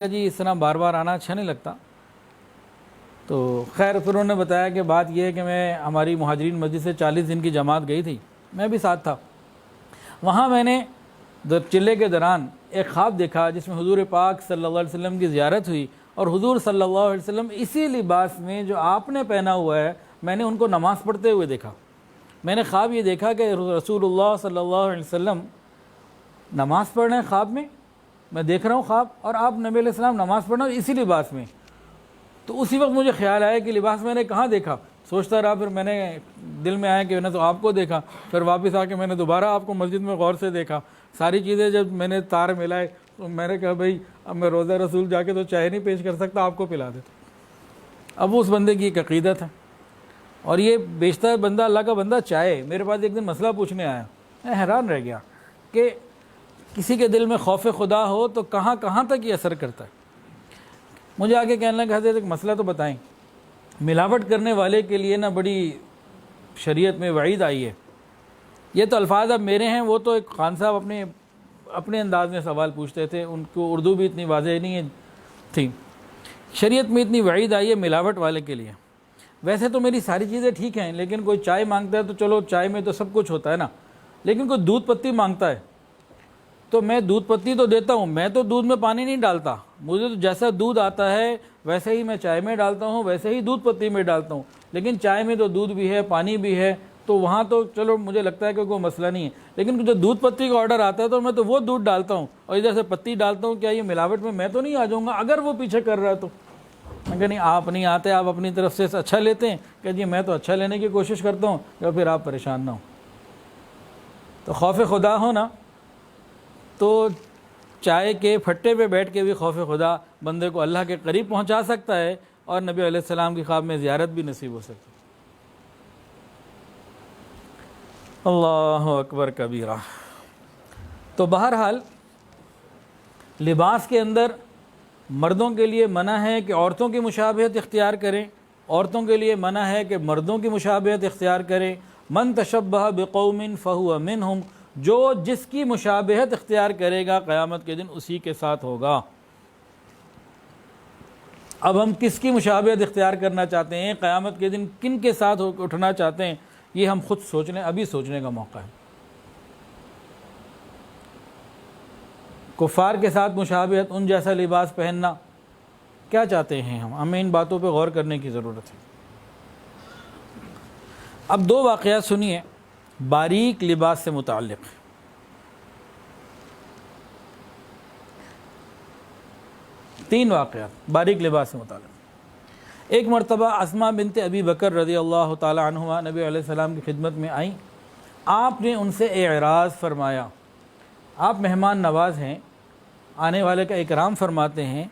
جی اس طرح بار بار آنا اچھا نہیں لگتا. تو خیر پھر انہوں نے بتایا کہ بات یہ ہے کہ میں ہماری مہاجرین مسجد سے 40 دن کی جماعت گئی تھی، میں بھی ساتھ تھا. وہاں میں نے چلے کے دوران ایک خواب دیکھا جس میں حضور پاک صلی اللہ علیہ وسلم کی زیارت ہوئی، اور حضور صلی اللہ علیہ وسلم اسی لباس میں جو آپ نے پہنا ہوا ہے میں نے ان کو نماز پڑھتے ہوئے دیکھا. میں نے خواب یہ دیکھا کہ رسول اللہ صلی اللہ علیہ وسلم نماز پڑھ رہے ہیں خواب میں دیکھ رہا ہوں خواب، اور آپ نبی علیہ السلام نماز پڑھنا اسی لباس میں. تو اسی وقت مجھے خیال آیا کہ لباس میں نے کہاں دیکھا. سوچتا رہا، پھر میں نے دل میں آیا کہ میں نے تو آپ کو دیکھا. پھر واپس آ کے میں نے دوبارہ آپ کو مسجد میں غور سے دیکھا. ساری چیزیں جب میں نے تار ملائے تو میں نے کہا بھائی اب میں روزہ رسول جا کے تو چائے نہیں پیش کر سکتا، آپ کو پلا دیتا. اب اس بندے کی ایک عقیدت ہے، اور یہ بیچتا ہے بندہ، اللہ کا بندہ چائے. میرے پاس ایک دن مسئلہ پوچھنے آیا، میں حیران رہ گیا کہ کسی کے دل میں خوف خدا ہو تو کہاں کہاں تک یہ اثر کرتا ہے. مجھے آگے کہنے لگا حضرت ایک مسئلہ تو بتائیں، ملاوٹ کرنے والے کے لیے نا بڑی شریعت میں وعید آئی ہے. یہ تو الفاظ اب میرے ہیں، وہ تو ایک خان صاحب اپنے انداز میں سوال پوچھتے تھے، ان کو اردو بھی اتنی واضح نہیں تھی. شریعت میں اتنی وعید آئی ہے ملاوٹ والے کے لیے. ویسے تو میری ساری چیزیں ٹھیک ہیں، لیکن کوئی چائے مانگتا ہے تو چلو چائے میں تو سب کچھ ہوتا ہے نا، لیکن کوئی دودھ پتی مانگتا ہے تو میں دودھ پتی تو دیتا ہوں. میں تو دودھ میں پانی نہیں ڈالتا، مجھے تو جیسا دودھ آتا ہے ویسے ہی میں چائے میں ڈالتا ہوں، ویسے ہی دودھ پتی میں ڈالتا ہوں. لیکن چائے میں تو دودھ بھی ہے، پانی بھی ہے، تو وہاں تو چلو مجھے لگتا ہے کہ کوئی مسئلہ نہیں ہے. لیکن جو دودھ پتی کا آرڈر آتا ہے تو میں تو وہ دودھ ڈالتا ہوں اور ادھر سے پتی ڈالتا ہوں. کیا یہ ملاوٹ میں تو نہیں آ جاؤں گا اگر وہ پیچھے کر رہا ہے تو؟ میں کہ نہیں، آپ نہیں آتے، آپ اپنی طرف سے اچھا لیتے ہیں کہ جی میں تو اچھا لینے کی کوشش کرتا ہوں، یا پھر آپ پریشان نہ ہوں. تو خوف خدا ہو نا، تو چائے کے پھٹے پہ بیٹھ کے بھی خوف خدا بندے کو اللہ کے قریب پہنچا سکتا ہے، اور نبی علیہ السلام کی خواب میں زیارت بھی نصیب ہو سکتی. اللہ اکبر کبیرہ. تو بہرحال لباس کے اندر مردوں کے لیے منع ہے کہ عورتوں کی مشابہت اختیار کریں، عورتوں کے لیے منع ہے کہ مردوں کی مشابہت اختیار کریں. من تشبہ بقوم فہو منہم، جو جس کی مشابہت اختیار کرے گا قیامت کے دن اسی کے ساتھ ہوگا. اب ہم کس کی مشابہت اختیار کرنا چاہتے ہیں، قیامت کے دن کن کے ساتھ اٹھنا چاہتے ہیں، یہ ہم خود سوچ لیں، ابھی سوچنے کا موقع ہے. کفار کے ساتھ مشابہت، ان جیسا لباس پہننا، کیا چاہتے ہیں ہمیں ان باتوں پہ غور کرنے کی ضرورت ہے. اب دو واقعات سنیے باریک لباس سے متعلق. تین واقعات باریک لباس سے متعلق. ایک مرتبہ اسماء بنت ابی بکر رضی اللہ تعالی عنہما نبی علیہ السلام کی خدمت میں آئیں. آپ نے ان سے اعراض فرمایا. آپ مہمان نواز ہیں، آنے والے کا اکرام فرماتے ہیں.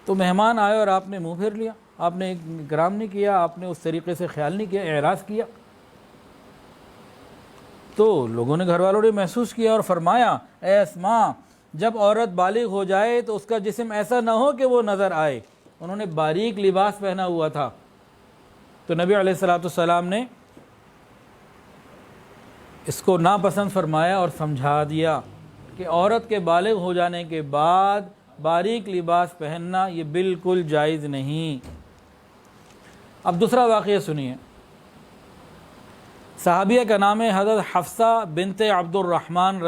تو مہمان آئے اور آپ نے منہ پھیر لیا، آپ نے اکرام نہیں کیا، آپ نے اس طریقے سے خیال نہیں کیا، اعراض کیا. تو لوگوں نے، گھر والوں نے محسوس کیا اور فرمایا، اے اسماء، جب عورت بالغ ہو جائے تو اس کا جسم ایسا نہ ہو کہ وہ نظر آئے. انہوں نے باریک لباس پہنا ہوا تھا. تو نبی علیہ السلام نے اس کو ناپسند فرمایا اور سمجھا دیا کہ عورت کے بالغ ہو جانے کے بعد باریک لباس پہننا یہ بالکل جائز نہیں. اب دوسرا واقعہ سنیے. صحابیہ کا نام ہے حضرت حفصہ بنت عبد الرحمن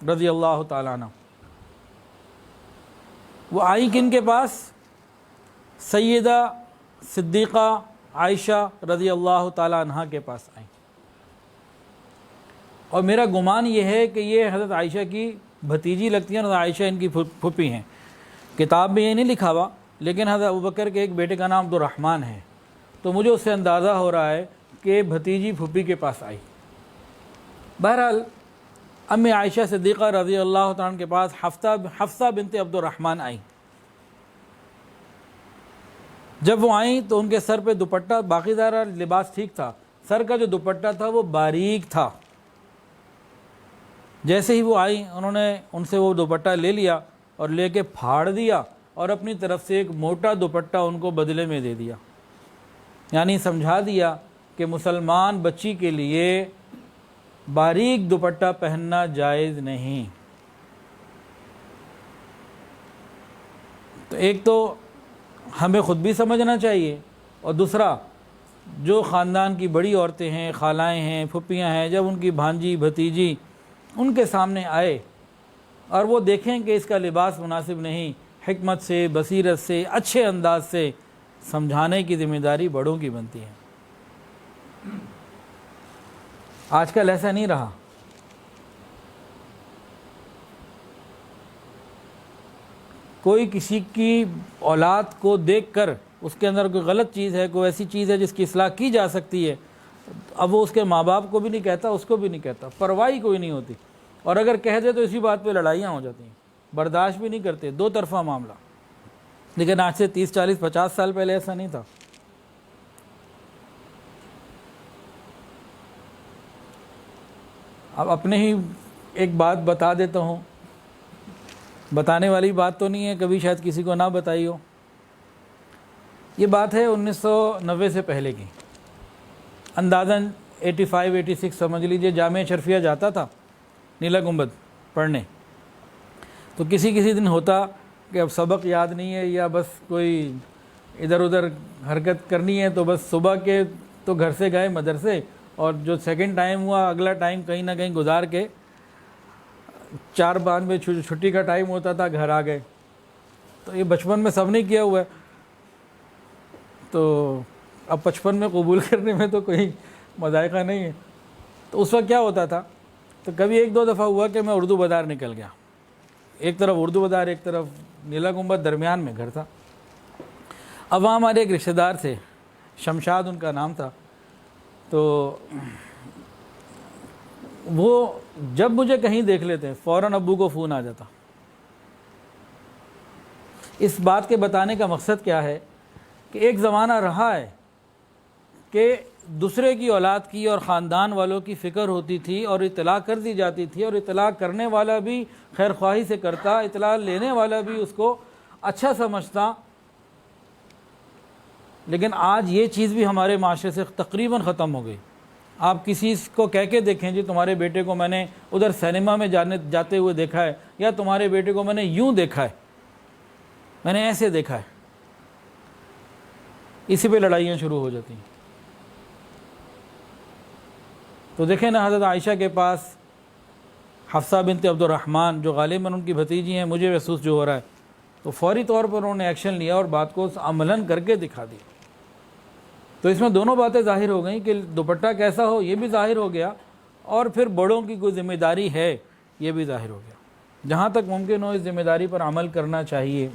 رضی اللہ تعالیٰ عنہ. وہ آئیں کن کے پاس؟ سیدہ صدیقہ عائشہ رضی اللہ تعالیٰ عنہ کے پاس آئیں. اور میرا گمان یہ ہے کہ یہ حضرت عائشہ کی بھتیجی لگتی ہیں، حضرت عائشہ ان کی پھوپھی ہیں. کتاب میں یہ نہیں لکھا ہوا، لیکن حضرت ابوبکر کے ایک بیٹے کا نام عبد الرحمن ہے، تو مجھے اس سے اندازہ ہو رہا ہے کہ بھتیجی پھوپھی کے پاس آئی. بہرحال امی عائشہ صدیقہ رضی اللہ تعالیٰ عنہ کے پاس حفصہ بنت عبد الرحمن آئیں. جب وہ آئیں تو ان کے سر پہ دوپٹہ، باقی سارا لباس ٹھیک تھا، سر کا جو دوپٹہ تھا وہ باریک تھا. جیسے ہی وہ آئیں انہوں نے ان سے وہ دوپٹہ لے لیا اور لے کے پھاڑ دیا اور اپنی طرف سے ایک موٹا دوپٹہ ان کو بدلے میں دے دیا. یعنی سمجھا دیا کہ مسلمان بچی کے لیے باریک دوپٹہ پہننا جائز نہیں. تو ایک تو ہمیں خود بھی سمجھنا چاہیے، اور دوسرا جو خاندان کی بڑی عورتیں ہیں، خالائیں ہیں، پھپھیاں ہیں، جب ان کی بھانجی بھتیجی ان کے سامنے آئے اور وہ دیکھیں کہ اس کا لباس مناسب نہیں، حکمت سے، بصیرت سے، اچھے انداز سے سمجھانے کی ذمہ داری بڑوں کی بنتی ہے۔ آج کل ایسا نہیں رہا۔ کوئی کسی کی اولاد کو دیکھ کر اس کے اندر کوئی غلط چیز ہے، کوئی ایسی چیز ہے جس کی اصلاح کی جا سکتی ہے، اب وہ اس کے ماں باپ کو بھی نہیں کہتا، اس کو بھی نہیں کہتا، پرواہ کوئی نہیں ہوتی، اور اگر کہہ دے تو اسی بات پہ لڑائیاں ہو جاتی ہیں، برداشت بھی نہیں کرتے، دو طرفہ معاملہ۔ لیکن آج سے 30 40 50 سال پہلے ایسا نہیں تھا۔ اب اپنے ہی ایک بات بتا دیتا ہوں، بتانے والی بات تو نہیں ہے، کبھی شاید کسی کو نہ بتائی ہو۔ یہ بات ہے 1990 سے پہلے کی، اندازاً 85 86 سمجھ لیجئے۔ جامعہ شرفیہ جاتا تھا نیلا گنبد پڑھنے، تو کسی دن ہوتا کہ اب سبق یاد نہیں ہے، یا بس کوئی ادھر ادھر حرکت کرنی ہے، تو بس صبح کے تو گھر سے گئے مدرسے، اور جو سیکنڈ ٹائم ہوا اگلا ٹائم کہیں نہ کہیں گزار کے 4 5 بجے چھٹی کا ٹائم ہوتا تھا، گھر آ گئے۔ تو یہ بچپن میں سب نے کیا ہوا ہے، تو اب 55 میں قبول کرنے میں تو کوئی مذائقہ نہیں ہے۔ تو اس وقت کیا ہوتا تھا، تو کبھی 1 2 دفعہ ہوا کہ میں اردو بازار نکل گیا، ایک طرف اردو بازار، ایک طرف نیلا گنبد، درمیان میں گھر تھا۔ اب وہاں ہمارے ایک رشتہ دار تھے، شمشاد ان کا نام تھا، تو وہ جب مجھے کہیں دیکھ لیتے فوراً ابو کو فون آ جاتا۔ اس بات کے بتانے کا مقصد کیا ہے کہ ایک زمانہ رہا ہے کہ دوسرے کی اولاد کی اور خاندان والوں کی فکر ہوتی تھی، اور اطلاع کر دی جاتی تھی، اور اطلاع کرنے والا بھی خیر خواہی سے کرتا، اطلاع لینے والا بھی اس کو اچھا سمجھتا۔ لیکن آج یہ چیز بھی ہمارے معاشرے سے تقریباً ختم ہو گئی۔ آپ کسی کو کہہ کے دیکھیں جی تمہارے بیٹے کو میں نے ادھر سینما میں جاتے ہوئے دیکھا ہے، یا تمہارے بیٹے کو میں نے یوں دیکھا ہے، میں نے ایسے دیکھا ہے، اسی پہ لڑائیاں شروع ہو جاتی ہیں۔ تو دیکھیں نا، حضرت عائشہ کے پاس حفصہ بنت عبد الرحمن، جو غالباً ان کی بھتیجی ہیں، مجھے محسوس جو ہو رہا ہے، تو فوری طور پر انہوں نے ایکشن لیا اور بات کو عملاً کر کے دکھا دی۔ تو اس میں دونوں باتیں ظاہر ہو گئیں کہ دوپٹہ کیسا ہو یہ بھی ظاہر ہو گیا، اور پھر بڑوں کی کوئی ذمہ داری ہے یہ بھی ظاہر ہو گیا۔ جہاں تک ممکن ہو اس ذمہ داری پر عمل کرنا چاہیے۔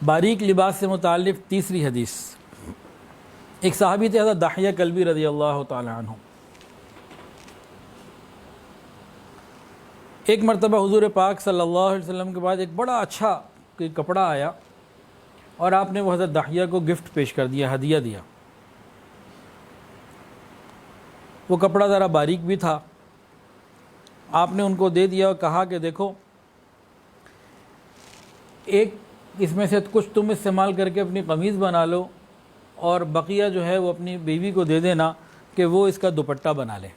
باریک لباس سے متعلق تیسری حدیث، ایک صحابی تھے حضرت دحیہ کلبی رضی اللہ تعالی عنہ۔ ایک مرتبہ حضور پاک صلی اللہ علیہ وسلم کے پاس ایک بڑا اچھا کوئی کپڑا آیا، اور آپ نے وہ حضرت دحیہ کو گفٹ پیش کر دیا، ہدیہ دیا۔ وہ کپڑا ذرا باریک بھی تھا، آپ نے ان کو دے دیا اور کہا کہ دیکھو، ایک اس میں سے کچھ تم استعمال کر کے اپنی قمیض بنا لو، اور بقیہ جو ہے وہ اپنی بیوی کو دے دینا کہ وہ اس کا دوپٹہ بنا لے۔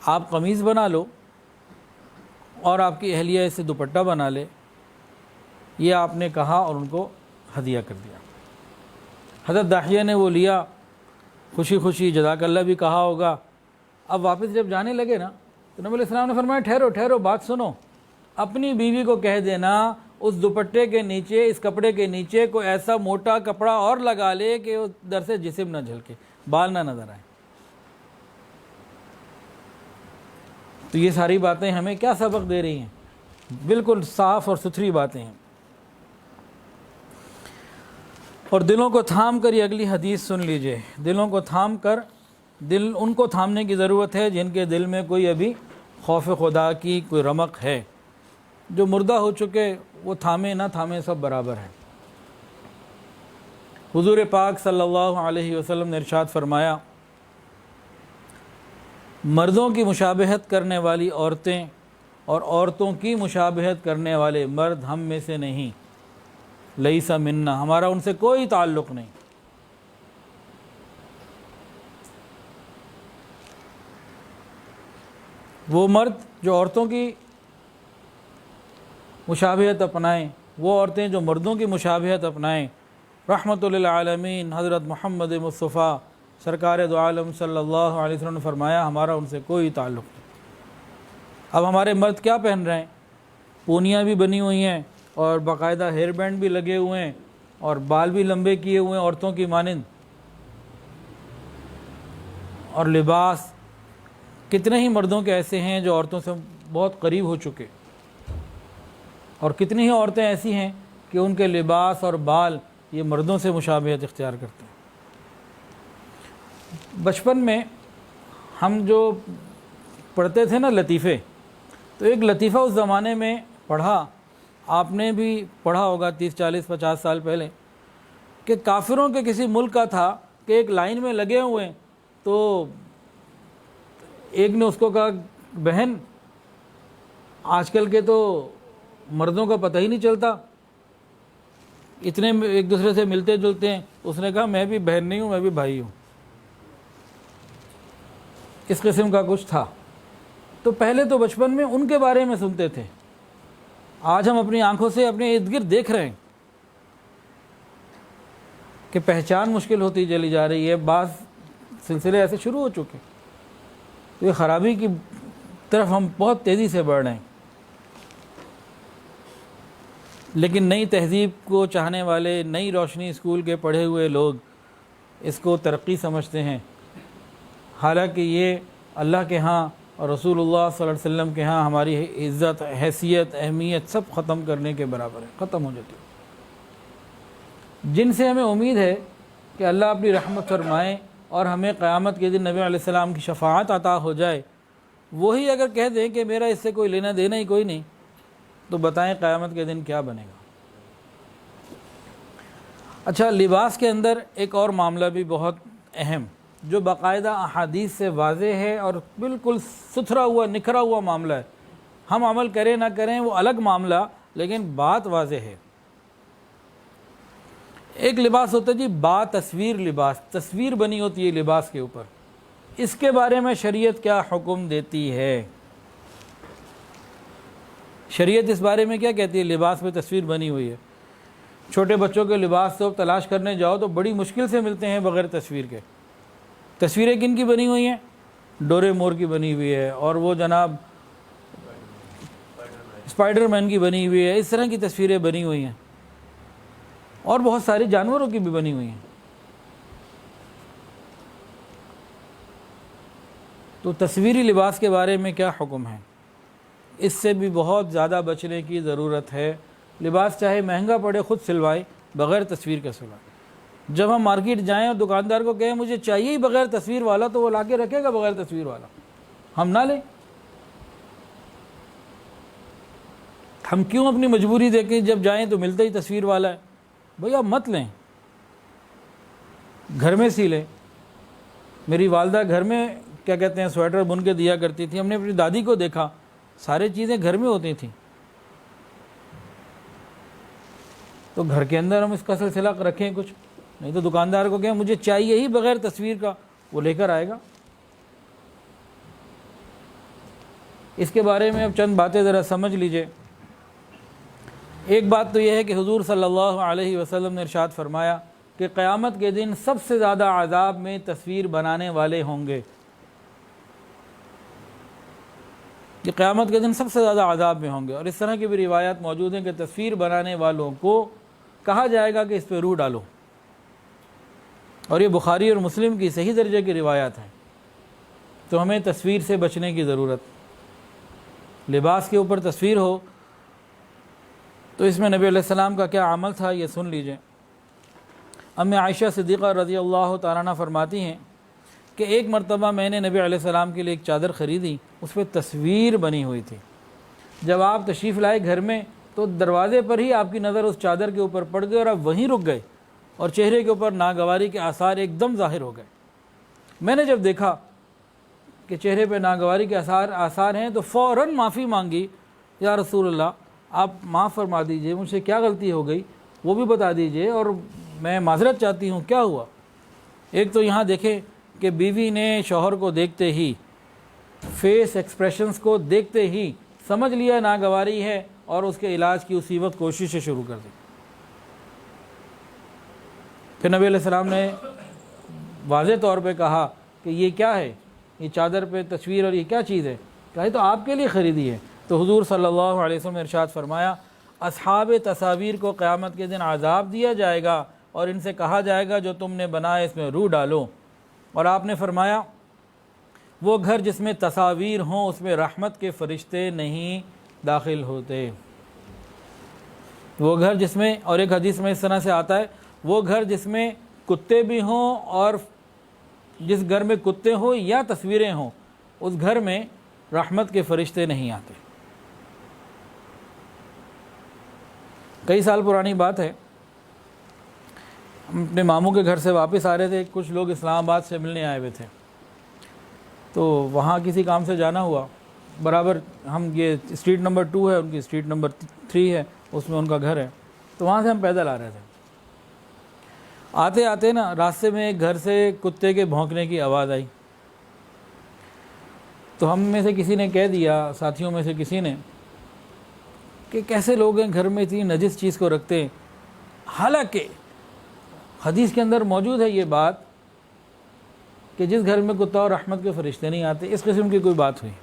آپ قمیض بنا لو اور آپ کی اہلیہ اسے دوپٹہ بنا لے، یہ آپ نے کہا اور ان کو ہدیہ کر دیا۔ حضرت داحیہ نے وہ لیا، خوشی خوشی جزاک اللہ بھی کہا ہوگا۔ اب واپس جب جانے لگے نا، تو نبی علیہ السلام نے فرمایا ٹھہرو ٹھہرو، بات سنو، اپنی بیوی کو کہہ دینا اس دوپٹے کے نیچے، اس کپڑے کے نیچے کوئی ایسا موٹا کپڑا اور لگا لے کہ وہ در سے جسم نہ جھلکے، بال نہ نظر آئے۔ تو یہ ساری باتیں ہمیں کیا سبق دے رہی ہیں؟ بالکل صاف اور ستھری باتیں ہیں۔ اور دلوں کو تھام کر یہ اگلی حدیث سن لیجئے، دلوں کو تھام کر، دل ان کو تھامنے کی ضرورت ہے جن کے دل میں کوئی ابھی خوف خدا کی کوئی رمق ہے۔ جو مردہ ہو چکے وہ تھامے نہ تھامے سب برابر ہیں۔ حضور پاک صلی اللہ علیہ وسلم نے ارشاد فرمایا، مردوں کی مشابہت کرنے والی عورتیں اور عورتوں کی مشابہت کرنے والے مرد ہم میں سے نہیں، لیس منا، ہمارا ان سے کوئی تعلق نہیں۔ وہ مرد جو عورتوں کی مشابہت اپنائیں، وہ عورتیں جو مردوں کی مشابہت اپنائیں، رحمت للعالمین حضرت محمد مصطفیٰ سرکار دو عالم صلی اللہ علیہ وسلم نے فرمایا ہمارا ان سے کوئی تعلق نہیں۔ اب ہمارے مرد کیا پہن رہے ہیں؟ پونیاں بھی بنی ہوئی ہیں اور باقاعدہ ہیئر بینڈ بھی لگے ہوئے ہیں اور بال بھی لمبے کیے ہوئے ہیں عورتوں کی مانند، اور لباس کتنے ہی مردوں کے ایسے ہیں جو عورتوں سے بہت قریب ہو چکے، اور کتنی ہی عورتیں ایسی ہیں کہ ان کے لباس اور بال یہ مردوں سے مشابہت اختیار کرتے ہیں۔ بچپن میں ہم جو پڑھتے تھے نا لطیفے، تو ایک لطیفہ اس زمانے میں پڑھا، آپ نے بھی پڑھا ہوگا 30 40 50 سال پہلے، کہ کافروں کے کسی ملک کا تھا کہ ایک لائن میں لگے ہوئے ہیں، تو ایک نے اس کو کہا بہن آج کل کے تو مردوں کا پتہ ہی نہیں چلتا، اتنے ایک دوسرے سے ملتے جلتے ہیں۔ اس نے کہا میں بھی بہن نہیں ہوں، میں بھی بھائی ہوں۔ اس قسم کا کچھ تھا۔ تو پہلے تو بچپن میں ان کے بارے میں سنتے تھے، آج ہم اپنی آنکھوں سے اپنے ارد گرد دیکھ رہے ہیں کہ پہچان مشکل ہوتی چلی جا رہی ہے، بعض سلسلے ایسے شروع ہو چکے، تو یہ خرابی کی طرف ہم بہت تیزی سے بڑھ رہے ہیں۔ لیکن نئی تہذیب کو چاہنے والے، نئی روشنی اسکول کے پڑھے ہوئے لوگ اس کو ترقی سمجھتے ہیں، حالانکہ یہ اللہ کے ہاں اور رسول اللہ صلی اللہ علیہ وسلم کے ہاں ہماری عزت، حیثیت، اہمیت سب ختم کرنے کے برابر ہے، ختم ہو جاتی ہے۔ جن سے ہمیں امید ہے کہ اللہ اپنی رحمت فرمائے اور ہمیں قیامت کے دن نبی علیہ السلام کی شفاعت عطا ہو جائے، وہی اگر کہہ دیں کہ میرا اس سے کوئی لینا دینا ہی کوئی نہیں، تو بتائیں قیامت کے دن کیا بنے گا۔ اچھا، لباس کے اندر ایک اور معاملہ بھی بہت اہم، جو باقاعدہ احادیث سے واضح ہے اور بالکل ستھرا ہوا نکھرا ہوا معاملہ ہے، ہم عمل کریں نہ کریں وہ الگ معاملہ، لیکن بات واضح ہے۔ ایک لباس ہوتا ہے جی با تصویر لباس، تصویر بنی ہوتی ہے لباس کے اوپر، اس کے بارے میں شریعت کیا حکم دیتی ہے؟ شریعت اس بارے میں کیا کہتی ہے؟ لباس پہ تصویر بنی ہوئی ہے، چھوٹے بچوں کے لباس تو تلاش کرنے جاؤ تو بڑی مشکل سے ملتے ہیں بغیر تصویر کے۔ تصویریں کن کی بنی ہوئی ہیں؟ ڈورے مور کی بنی ہوئی ہے، اور وہ جناب اسپائڈر مین کی بنی ہوئی ہے، اس طرح کی تصویریں بنی ہوئی ہیں، اور بہت ساری جانوروں کی بھی بنی ہوئی ہیں۔ تو تصویری لباس کے بارے میں کیا حکم ہے؟ اس سے بھی بہت زیادہ بچنے کی ضرورت ہے۔ لباس چاہے مہنگا پڑے خود سلوائے، بغیر تصویر کے سلوائے۔ جب ہم مارکیٹ جائیں اور دکاندار کو کہیں مجھے چاہیے ہی بغیر تصویر والا، تو وہ لا کے رکھے گا بغیر تصویر والا، ہم نہ لیں۔ ہم کیوں اپنی مجبوری دیکھیں جب جائیں تو ملتا ہی تصویر والا ہے؟ بھئی آپ مت لیں، گھر میں سی لیں۔ میری والدہ گھر میں کیا کہتے ہیں سویٹر بن کے دیا کرتی تھی، ہم نے اپنی دادی کو دیکھا، سارے چیزیں گھر میں ہوتی تھیں، تو گھر کے اندر ہم اس کا سلسلہ رکھیں کچھ، نہیں تو دکاندار کو کہیں مجھے چاہیے ہی بغیر تصویر کا، وہ لے کر آئے گا۔ اس کے بارے میں اب چند باتیں ذرا سمجھ لیجئے۔ ایک بات تو یہ ہے کہ حضور صلی اللہ علیہ وسلم نے ارشاد فرمایا کہ قیامت کے دن سب سے زیادہ عذاب میں تصویر بنانے والے ہوں گے، کہ قیامت کے دن سب سے زیادہ عذاب میں ہوں گے۔ اور اس طرح کی بھی روایات موجود ہیں کہ تصویر بنانے والوں کو کہا جائے گا کہ اس پہ روح ڈالو، اور یہ بخاری اور مسلم کی صحیح درجے کی روایات ہیں۔ تو ہمیں تصویر سے بچنے کی ضرورت۔ لباس کے اوپر تصویر ہو تو اس میں نبی علیہ السلام کا کیا عمل تھا یہ سن لیجئے۔ ام عائشہ صدیقہ رضی اللہ تعالیٰ عنہ فرماتی ہیں کہ ایک مرتبہ میں نے نبی علیہ السلام کے لیے ایک چادر خریدی، اس پہ تصویر بنی ہوئی تھی۔ جب آپ تشریف لائے گھر میں تو دروازے پر ہی آپ کی نظر اس چادر کے اوپر پڑ گئی اور آپ وہیں رک گئے، اور چہرے کے اوپر ناگواری کے آثار ایک دم ظاہر ہو گئے۔ میں نے جب دیکھا کہ چہرے پہ ناگواری کے آثار ہیں تو فوراً معافی مانگی، یا رسول اللہ آپ معاف فرما دیجئے، مجھ سے کیا غلطی ہو گئی وہ بھی بتا دیجئے، اور میں معذرت چاہتی ہوں، کیا ہوا؟ ایک تو یہاں دیکھیں کہ بیوی نے شوہر کو دیکھتے ہی فیس ایکسپریشنز کو دیکھتے ہی سمجھ لیا ناگواری ہے اور اس کے علاج کی اسی وقت کوششیں شروع کر دی۔ پھر نبی علیہ السلام نے واضح طور پہ کہا کہ یہ کیا ہے، یہ چادر پہ تصویر اور یہ کیا چیز ہے؟ کہا یہ تو آپ کے لیے خریدی ہے۔ تو حضور صلی اللہ علیہ وسلم نے ارشاد فرمایا اصحاب تصاویر کو قیامت کے دن عذاب دیا جائے گا اور ان سے کہا جائے گا جو تم نے بنایا اس میں روح ڈالو۔ اور آپ نے فرمایا وہ گھر جس میں تصاویر ہوں اس میں رحمت کے فرشتے نہیں داخل ہوتے۔ وہ گھر جس میں، اور ایک حدیث میں اس طرح سے آتا ہے، وہ گھر جس میں کتے بھی ہوں اور جس گھر میں کتے ہوں یا تصویریں ہوں اس گھر میں رحمت کے فرشتے نہیں آتے۔ کئی سال پرانی بات ہے، ہم اپنے ماموں کے گھر سے واپس آ رہے تھے، کچھ لوگ اسلام آباد سے ملنے آئے ہوئے تھے، تو وہاں کسی کام سے جانا ہوا، برابر ہم یہ اسٹریٹ نمبر 2 ہے، ان کی اسٹریٹ نمبر 3 ہے، اس میں ان کا گھر ہے، تو وہاں سے ہم پیدل آ رہے تھے۔ آتے آتے نا راستے میں ایک گھر سے کتے کے بھونکنے کی آواز آئی، تو ہم میں سے کسی نے کہہ دیا، ساتھیوں میں سے کسی نے، کہ کیسے لوگ ہیں گھر میں اتنی نجس چیز کو رکھتے ہیں، حالانکہ حدیث کے اندر موجود ہے یہ بات کہ جس گھر میں کتا اور رحمت کے فرشتے نہیں آتے، اس قسم کی کوئی بات ہوئی۔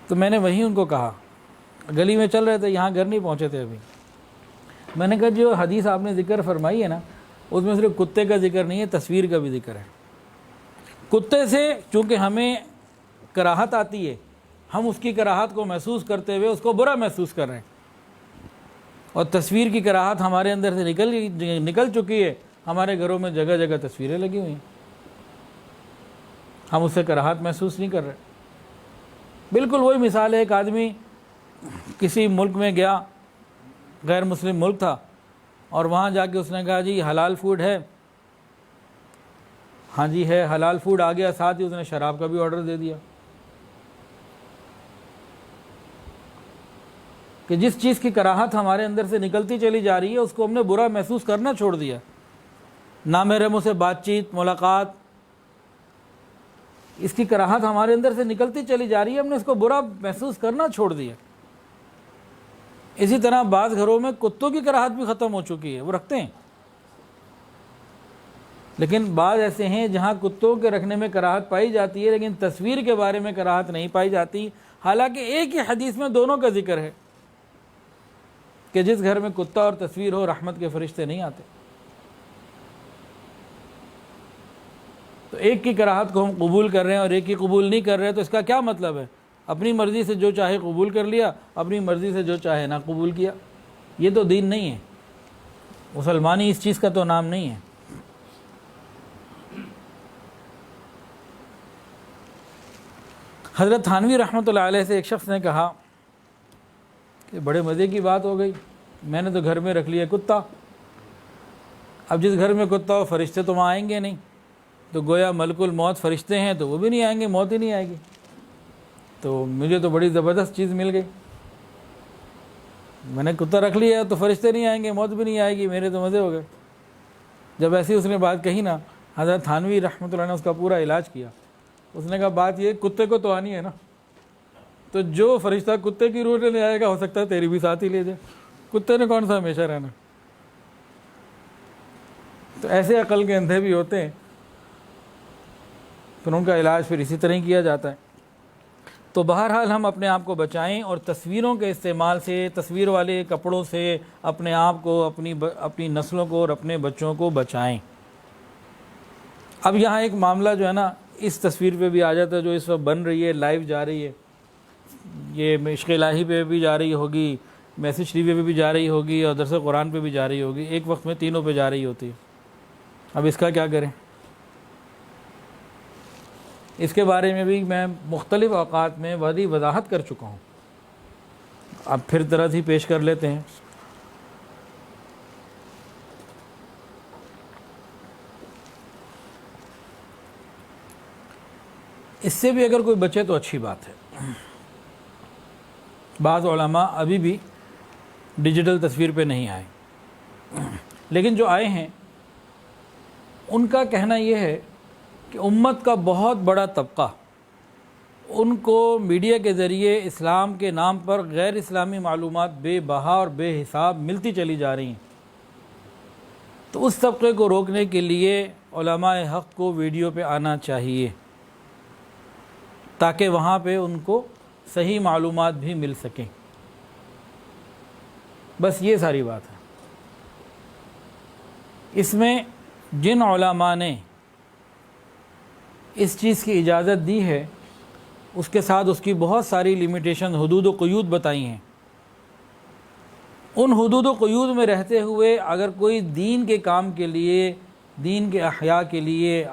تو میں نے وہیں ان کو کہا، گلی میں چل رہے تھے، یہاں گھر نہیں پہنچے تھے ابھی، میں نے کہا جو حدیث آپ نے ذکر فرمائی ہے نا اس میں صرف کتے کا ذکر نہیں ہے، تصویر کا بھی ذکر ہے۔ کتے سے چونکہ ہمیں کراہت آتی ہے، ہم اس کی کراہت کو محسوس کرتے ہوئے اس کو برا محسوس کر رہے ہیں، اور تصویر کی کراہت ہمارے اندر سے نکل چکی ہے، ہمارے گھروں میں جگہ جگہ تصویریں لگی ہوئی ہیں، ہم اس سے کراہت محسوس نہیں کر رہے۔ بالکل وہی مثال ہے، ایک آدمی کسی ملک میں گیا، غیر مسلم ملک تھا، اور وہاں جا کے اس نے کہا جی حلال فوڈ ہے، ہاں جی ہے حلال فوڈ، آ گیا، ساتھ ہی اس نے شراب کا بھی آرڈر دے دیا، کہ جس چیز کی کراہت ہمارے اندر سے نکلتی چلی جا رہی ہے اس کو ہم نے برا محسوس کرنا چھوڑ دیا۔ نامحرموں سے بات چیت، ملاقات، اس کی کراہت ہمارے اندر سے نکلتی چلی جا رہی ہے، ہم نے اس کو برا محسوس کرنا چھوڑ دیا۔ اسی طرح بعض گھروں میں کتوں کی کراہت بھی ختم ہو چکی ہے، وہ رکھتے ہیں، لیکن بعض ایسے ہیں جہاں کتوں کے رکھنے میں کراہت پائی جاتی ہے لیکن تصویر کے بارے میں کراہت نہیں پائی جاتی، حالانکہ ایک ہی حدیث میں دونوں کا ذکر ہے کہ جس گھر میں کتا اور تصویر ہو رحمت کے فرشتے نہیں آتے۔ تو ایک کی کراہت کو ہم قبول کر رہے ہیں اور ایک کی قبول نہیں کر رہے، تو اس کا کیا مطلب ہے؟ اپنی مرضی سے جو چاہے قبول کر لیا، اپنی مرضی سے جو چاہے نہ قبول کیا، یہ تو دین نہیں ہے، مسلمانی اس چیز کا تو نام نہیں ہے۔ حضرت تھانوی رحمۃ اللہ علیہ سے ایک شخص نے کہا کہ بڑے مزے کی بات ہو گئی، میں نے تو گھر میں رکھ لیا کتا، اب جس گھر میں کتا ہو فرشتے تو وہاں آئیں گے نہیں، تو گویا ملک الموت فرشتے ہیں تو وہ بھی نہیں آئیں گے، موت ہی نہیں آئے گی، تو مجھے تو بڑی زبردست چیز مل گئی، میں نے کتا رکھ لیا تو فرشتے نہیں آئیں گے، موت بھی نہیں آئے گی، میرے تو مزے ہو گئے۔ جب ایسی اس نے بات کہی نا، حضرت تھانوی رحمۃ اللہ نے اس کا پورا علاج کیا، اس نے کہا بات یہ کتے کو تو آنی ہے نا، تو جو فرشتہ کتے کی روح لے آئے گا ہو سکتا ہے تیری بھی ساتھ ہی لے جائے، کتے نے کون سا ہمیشہ رہنا۔ تو ایسے عقل کے اندھے بھی ہوتے ہیں، پھر ان کا علاج پھر اسی طرح ہی کیا جاتا ہے۔ تو بہرحال ہم اپنے آپ کو بچائیں اور تصویروں کے استعمال سے، تصویر والے کپڑوں سے اپنے آپ کو، اپنی نسلوں کو اور اپنے بچوں کو بچائیں۔ اب یہاں ایک معاملہ جو ہے نا اس تصویر پہ بھی آ جاتا ہے جو اس وقت بن رہی ہے، لائیو جا رہی ہے، یہ عشق الہی پہ بھی جا رہی ہوگی، میسج ٹی وی پہ بھی جا رہی ہوگی، اور درس قرآن پہ بھی جا رہی ہوگی، ایک وقت میں تینوں پہ جا رہی ہوتی ہے۔ اب اس کا کیا کریں؟ اس کے بارے میں بھی میں مختلف اوقات میں وضاحت کر چکا ہوں، اب پھر طرح ہی پیش کر لیتے ہیں۔ اس سے بھی اگر کوئی بچے تو اچھی بات ہے۔ بعض علماء ابھی بھی ڈیجیٹل تصویر پہ نہیں آئے، لیکن جو آئے ہیں ان کا کہنا یہ ہے کہ امت کا بہت بڑا طبقہ ان کو میڈیا کے ذریعے اسلام کے نام پر غیر اسلامی معلومات بے بہا اور بے حساب ملتی چلی جا رہی ہیں، تو اس طبقے کو روکنے کے لیے علماء حق کو ویڈیو پہ آنا چاہیے تاکہ وہاں پہ ان کو صحیح معلومات بھی مل سکیں۔ بس یہ ساری بات ہے۔ اس میں جن علماء نے اس چیز کی اجازت دی ہے اس کے ساتھ اس کی بہت ساری لیمیٹیشن، حدود و قیود بتائی ہیں۔ ان حدود و قیود میں رہتے ہوئے اگر کوئی دین کے کام کے لیے، دین کے احیاء کے لیے،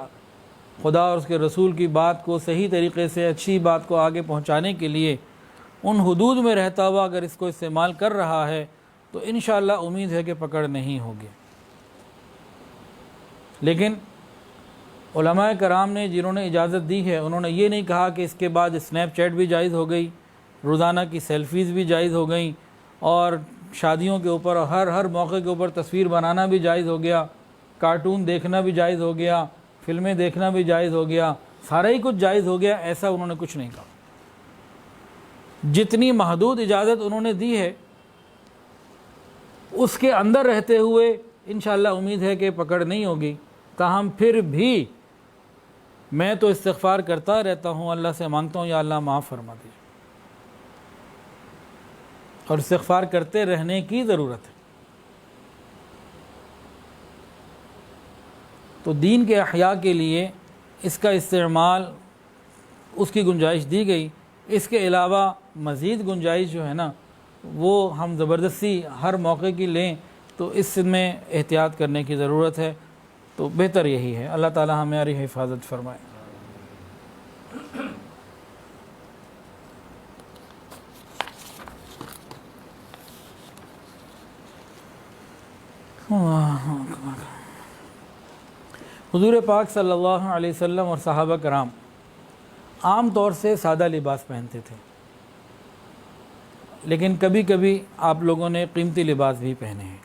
خدا اور اس کے رسول کی بات کو صحیح طریقے سے، اچھی بات کو آگے پہنچانے کے لیے ان حدود میں رہتا ہوا اگر اس کو استعمال کر رہا ہے تو انشاءاللہ امید ہے کہ پکڑ نہیں ہوگی۔ لیکن علماء کرام نے جنہوں نے اجازت دی ہے انہوں نے یہ نہیں کہا کہ اس کے بعد اسنیپ چیٹ بھی جائز ہو گئی، روزانہ کی سیلفیز بھی جائز ہو گئیں، اور شادیوں کے اوپر ہر موقع کے اوپر تصویر بنانا بھی جائز ہو گیا، کارٹون دیکھنا بھی جائز ہو گیا، فلمیں دیکھنا بھی جائز ہو گیا، سارا ہی کچھ جائز ہو گیا، ایسا انہوں نے کچھ نہیں کہا۔ جتنی محدود اجازت انہوں نے دی ہے اس کے اندر رہتے ہوئے انشاءاللہ امید ہے کہ پکڑ نہیں ہوگی۔ تاہم پھر بھی میں تو استغفار کرتا رہتا ہوں، اللہ سے مانگتا ہوں یا اللہ معاف فرما دیجیے، اور استغفار کرتے رہنے کی ضرورت ہے۔ تو دین کے احیاء کے لیے اس کا استعمال، اس کی گنجائش دی گئی۔ اس کے علاوہ مزید گنجائش جو ہے نا وہ ہم زبردستی ہر موقع کی لیں تو اس میں احتیاط کرنے کی ضرورت ہے۔ تو بہتر یہی ہے۔ اللہ تعالی ہماری حفاظت فرمائے۔ حضور پاک صلی اللہ علیہ وسلم اور صحابہ کرام عام طور سے سادہ لباس پہنتے تھے، لیکن کبھی کبھی آپ لوگوں نے قیمتی لباس بھی پہنے ہیں۔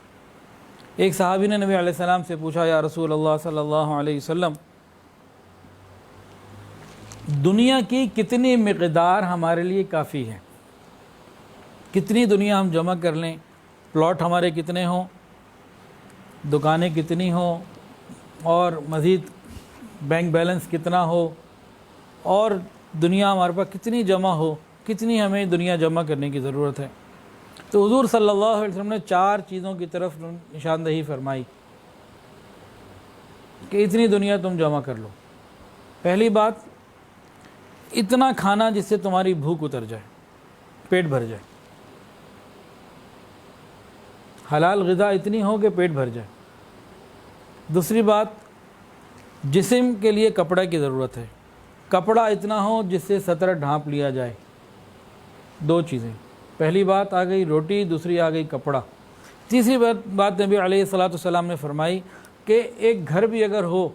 ایک صحابی نے نبی علیہ السلام سے پوچھا، یا رسول اللہ صلی اللہ علیہ وسلم، دنیا کی کتنی مقدار ہمارے لیے کافی ہے؟ کتنی دنیا ہم جمع کر لیں؟ پلاٹ ہمارے کتنے ہوں، دکانیں کتنی ہوں، اور مزید بینک بیلنس کتنا ہو، اور دنیا ہمارے پاس کتنی جمع ہو، کتنی ہمیں دنیا جمع کرنے کی ضرورت ہے؟ تو حضور صلی اللہ علیہ وسلم نے 4 چیزوں کی طرف نشاندہی فرمائی کہ اتنی دنیا تم جمع کر لو۔ پہلی بات، اتنا کھانا جس سے تمہاری بھوک اتر جائے، پیٹ بھر جائے، حلال غذا اتنی ہو کہ پیٹ بھر جائے۔ دوسری بات، جسم کے لیے کپڑا کی ضرورت ہے، کپڑا اتنا ہو جس سے سطر ڈھانپ لیا جائے۔ 2 چیزیں، پہلی بات آ گئی روٹی، دوسری آ گئی کپڑا۔ تیسری بات نبی علیہ الصلاۃ والسلام نے فرمائی کہ ایک گھر بھی اگر ہو،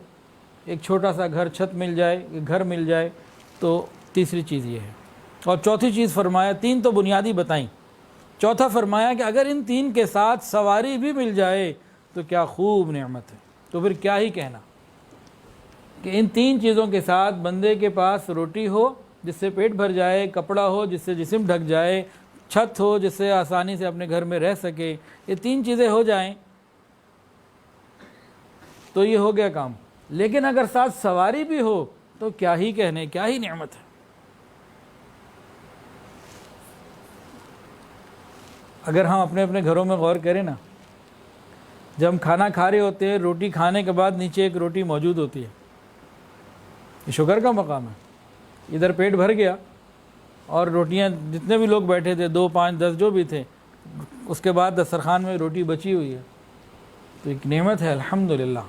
ایک چھوٹا سا گھر، چھت مل جائے، گھر مل جائے، تو تیسری چیز یہ ہے۔ اور چوتھی چیز فرمایا، 3 تو بنیادی بتائیں، چوتھا فرمایا کہ اگر ان 3 کے ساتھ سواری بھی مل جائے تو کیا خوب نعمت ہے۔ تو پھر کیا ہی کہنا کہ ان 3 چیزوں کے ساتھ بندے کے پاس روٹی ہو جس سے پیٹ بھر جائے، کپڑا ہو جس سے جسم ڈھک جائے، چھت ہو جس سے آسانی سے اپنے گھر میں رہ سکے، یہ 3 چیزیں ہو جائیں تو یہ ہو گیا کام۔ لیکن اگر ساتھ سواری بھی ہو تو کیا ہی کہنے، کیا ہی نعمت ہے۔ اگر ہم اپنے اپنے گھروں میں غور کریں نا، جب ہم کھانا کھا رہے ہوتے ہیں، روٹی کھانے کے بعد نیچے ایک روٹی موجود ہوتی ہے، یہ شکر کا مقام ہے۔ ادھر پیٹ بھر گیا اور روٹیاں جتنے بھی لوگ بیٹھے تھے، 2 5 10 جو بھی تھے، اس کے بعد دسترخوان میں روٹی بچی ہوئی ہے، تو ایک نعمت ہے الحمدللہ۔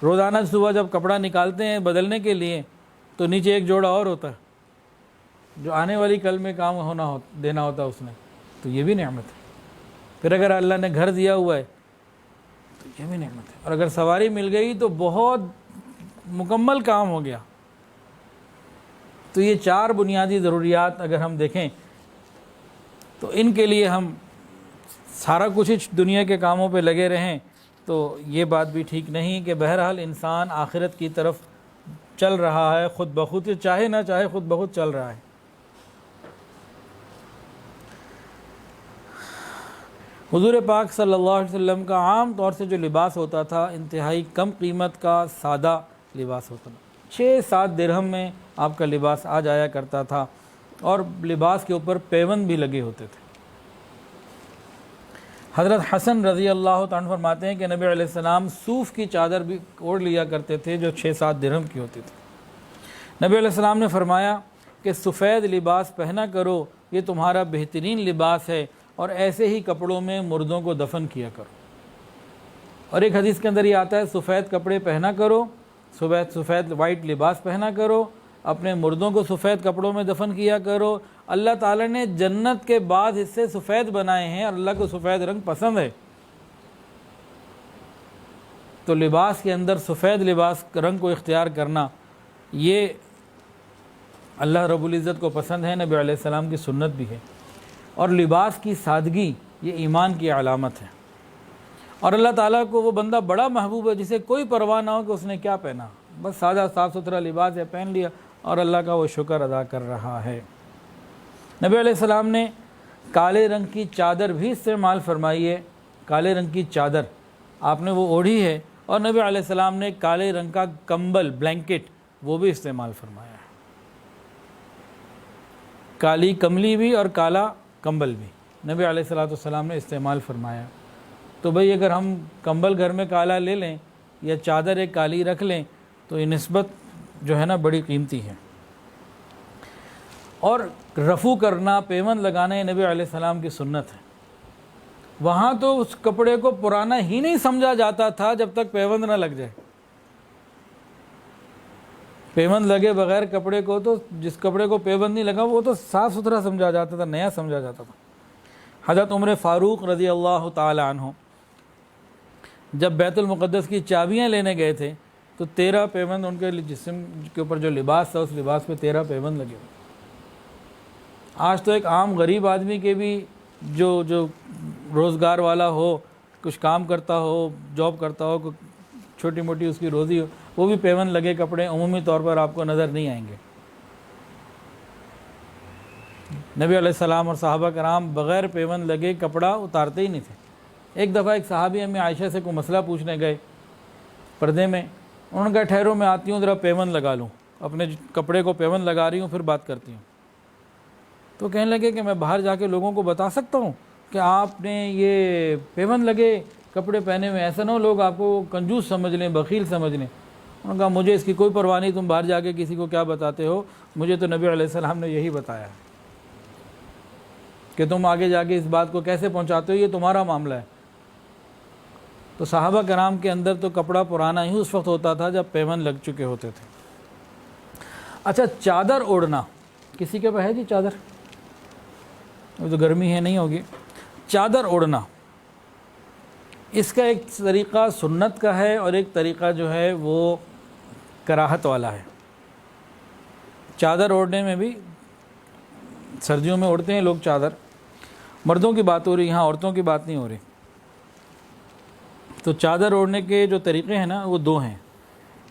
روزانہ صبح جب کپڑا نکالتے ہیں بدلنے کے لیے تو نیچے ایک جوڑا اور ہوتا ہے جو آنے والی کل میں کام دینا ہوتا ہے اس نے، تو یہ بھی نعمت ہے۔ پھر اگر اللہ نے گھر دیا ہوا ہے تو یہ بھی نعمت ہے، اور اگر سواری مل گئی تو بہت مکمل کام ہو گیا۔ تو یہ 4 بنیادی ضروریات اگر ہم دیکھیں تو ان کے لیے ہم سارا کچھ دنیا کے کاموں پہ لگے رہیں تو یہ بات بھی ٹھیک نہیں کہ بہرحال انسان آخرت کی طرف چل رہا ہے خود بخود، چاہے نہ چاہے خود بخود چل رہا ہے۔ حضور پاک صلی اللہ علیہ وسلم کا عام طور سے جو لباس ہوتا تھا انتہائی کم قیمت کا سادہ لباس ہوتا تھا، 6-7 درہم میں آپ کا لباس آ جایا کرتا تھا، اور لباس کے اوپر پیوند بھی لگے ہوتے تھے۔ حضرت حسن رضی اللہ تعالیٰ عنہ فرماتے ہیں کہ نبی علیہ السلام صوف کی چادر بھی اوڑھ لیا کرتے تھے جو 6-7 درہم کی ہوتی تھی۔ نبی علیہ السلام نے فرمایا کہ سفید لباس پہنا کرو، یہ تمہارا بہترین لباس ہے، اور ایسے ہی کپڑوں میں مردوں کو دفن کیا کرو۔ اور ایک حدیث کے اندر یہ آتا ہے سفید کپڑے پہنا کرو، سفید وائٹ لباس پہنا کرو، اپنے مردوں کو سفید کپڑوں میں دفن کیا کرو۔ اللہ تعالیٰ نے جنت کے بعد حصے سفید بنائے ہیں، اور اللہ کو سفید رنگ پسند ہے، تو لباس کے اندر سفید لباس رنگ کو اختیار کرنا یہ اللہ رب العزت کو پسند ہے، نبی علیہ السلام کی سنت بھی ہے۔ اور لباس کی سادگی یہ ایمان کی علامت ہے، اور اللہ تعالیٰ کو وہ بندہ بڑا محبوب ہے جسے کوئی پرواہ نہ ہو کہ اس نے کیا پہنا، بس سادہ صاف ستھرا لباس ہے پہن لیا اور اللہ کا وہ شکر ادا کر رہا ہے۔ نبی علیہ السلام نے کالے رنگ کی چادر بھی استعمال فرمائی ہے، کالے رنگ کی چادر آپ نے وہ اوڑھی ہے، اور نبی علیہ السلام نے کالے رنگ کا کمبل بلینکٹ وہ بھی استعمال فرمایا ہے، کالی کملی بھی اور کالا کمبل بھی نبی علیہ السلام نے استعمال فرمایا۔ تو بھئی اگر ہم کمبل گھر میں کالا لے لیں یا چادر ایک کالی رکھ لیں تو یہ نسبت جو ہے نا بڑی قیمتی ہے۔ اور رفو کرنا، پیوند لگانا یہ نبی علیہ السلام کی سنت ہے۔ وہاں تو اس کپڑے کو پرانا ہی نہیں سمجھا جاتا تھا جب تک پیوند نہ لگ جائے۔ پیوند لگے بغیر کپڑے کو، تو جس کپڑے کو پیوند نہیں لگا وہ تو صاف ستھرا سمجھا جاتا تھا، نیا سمجھا جاتا تھا۔ حضرت عمر فاروق رضی اللہ تعالی عنہ جب بیت المقدس کی چابیاں لینے گئے تھے تو 13 پیوند ان کے جسم کے اوپر جو لباس تھا اس لباس پہ 13 پیوند لگے ہوئے۔ آج تو ایک عام غریب آدمی کے بھی جو روزگار والا ہو، کچھ کام کرتا ہو، جاب کرتا ہو، چھوٹی موٹی اس کی روزی ہو، وہ بھی پیوند لگے کپڑے عمومی طور پر آپ کو نظر نہیں آئیں گے۔ نبی علیہ السلام اور صحابہ کرام بغیر پیوند لگے کپڑا اتارتے ہی نہیں تھے۔ ایک دفعہ ایک صحابی امی عائشہ سے کوئی مسئلہ پوچھنے گئے پردے میں، انہوں نے کہا ٹھہرو میں آتی ہوں ذرا پیوند لگا لوں، اپنے کپڑے کو پیوند لگا رہی ہوں پھر بات کرتی ہوں۔ تو کہنے لگے کہ میں باہر جا کے لوگوں کو بتا سکتا ہوں کہ آپ نے یہ پیوند لگے کپڑے پہنے ہوئے، ایسا نہ ہو لوگ آپ کو کنجوس سمجھ لیں، بخیل سمجھ لیں۔ انہوں نے کہا مجھے اس کی کوئی پرواہ نہیں، تم باہر جا کے کسی کو کیا بتاتے ہو، مجھے تو نبی علیہ السلام نے یہی بتایا ہے کہ تم آگے جا کے اس بات کو کیسے پہنچاتے ہو یہ تمہارا معاملہ ہے۔ تو صحابہ کرام کے اندر تو کپڑا پرانا ہی اس وقت ہوتا تھا جب پیوند لگ چکے ہوتے تھے۔ اچھا، چادر اوڑھنا، کسی کے پاس ہے جی چادر؟ وہ تو گرمی ہے نہیں ہوگی۔ چادر اوڑھنا اس کا ایک طریقہ سنت کا ہے اور ایک طریقہ جو ہے وہ کراہت والا ہے۔ چادر اوڑھنے میں بھی سردیوں میں اوڑھتے ہیں لوگ چادر، مردوں کی بات ہو رہی، یہاں عورتوں کی بات نہیں ہو رہی۔ تو چادر اوڑھنے کے جو طریقے ہیں نا وہ 2 ہیں۔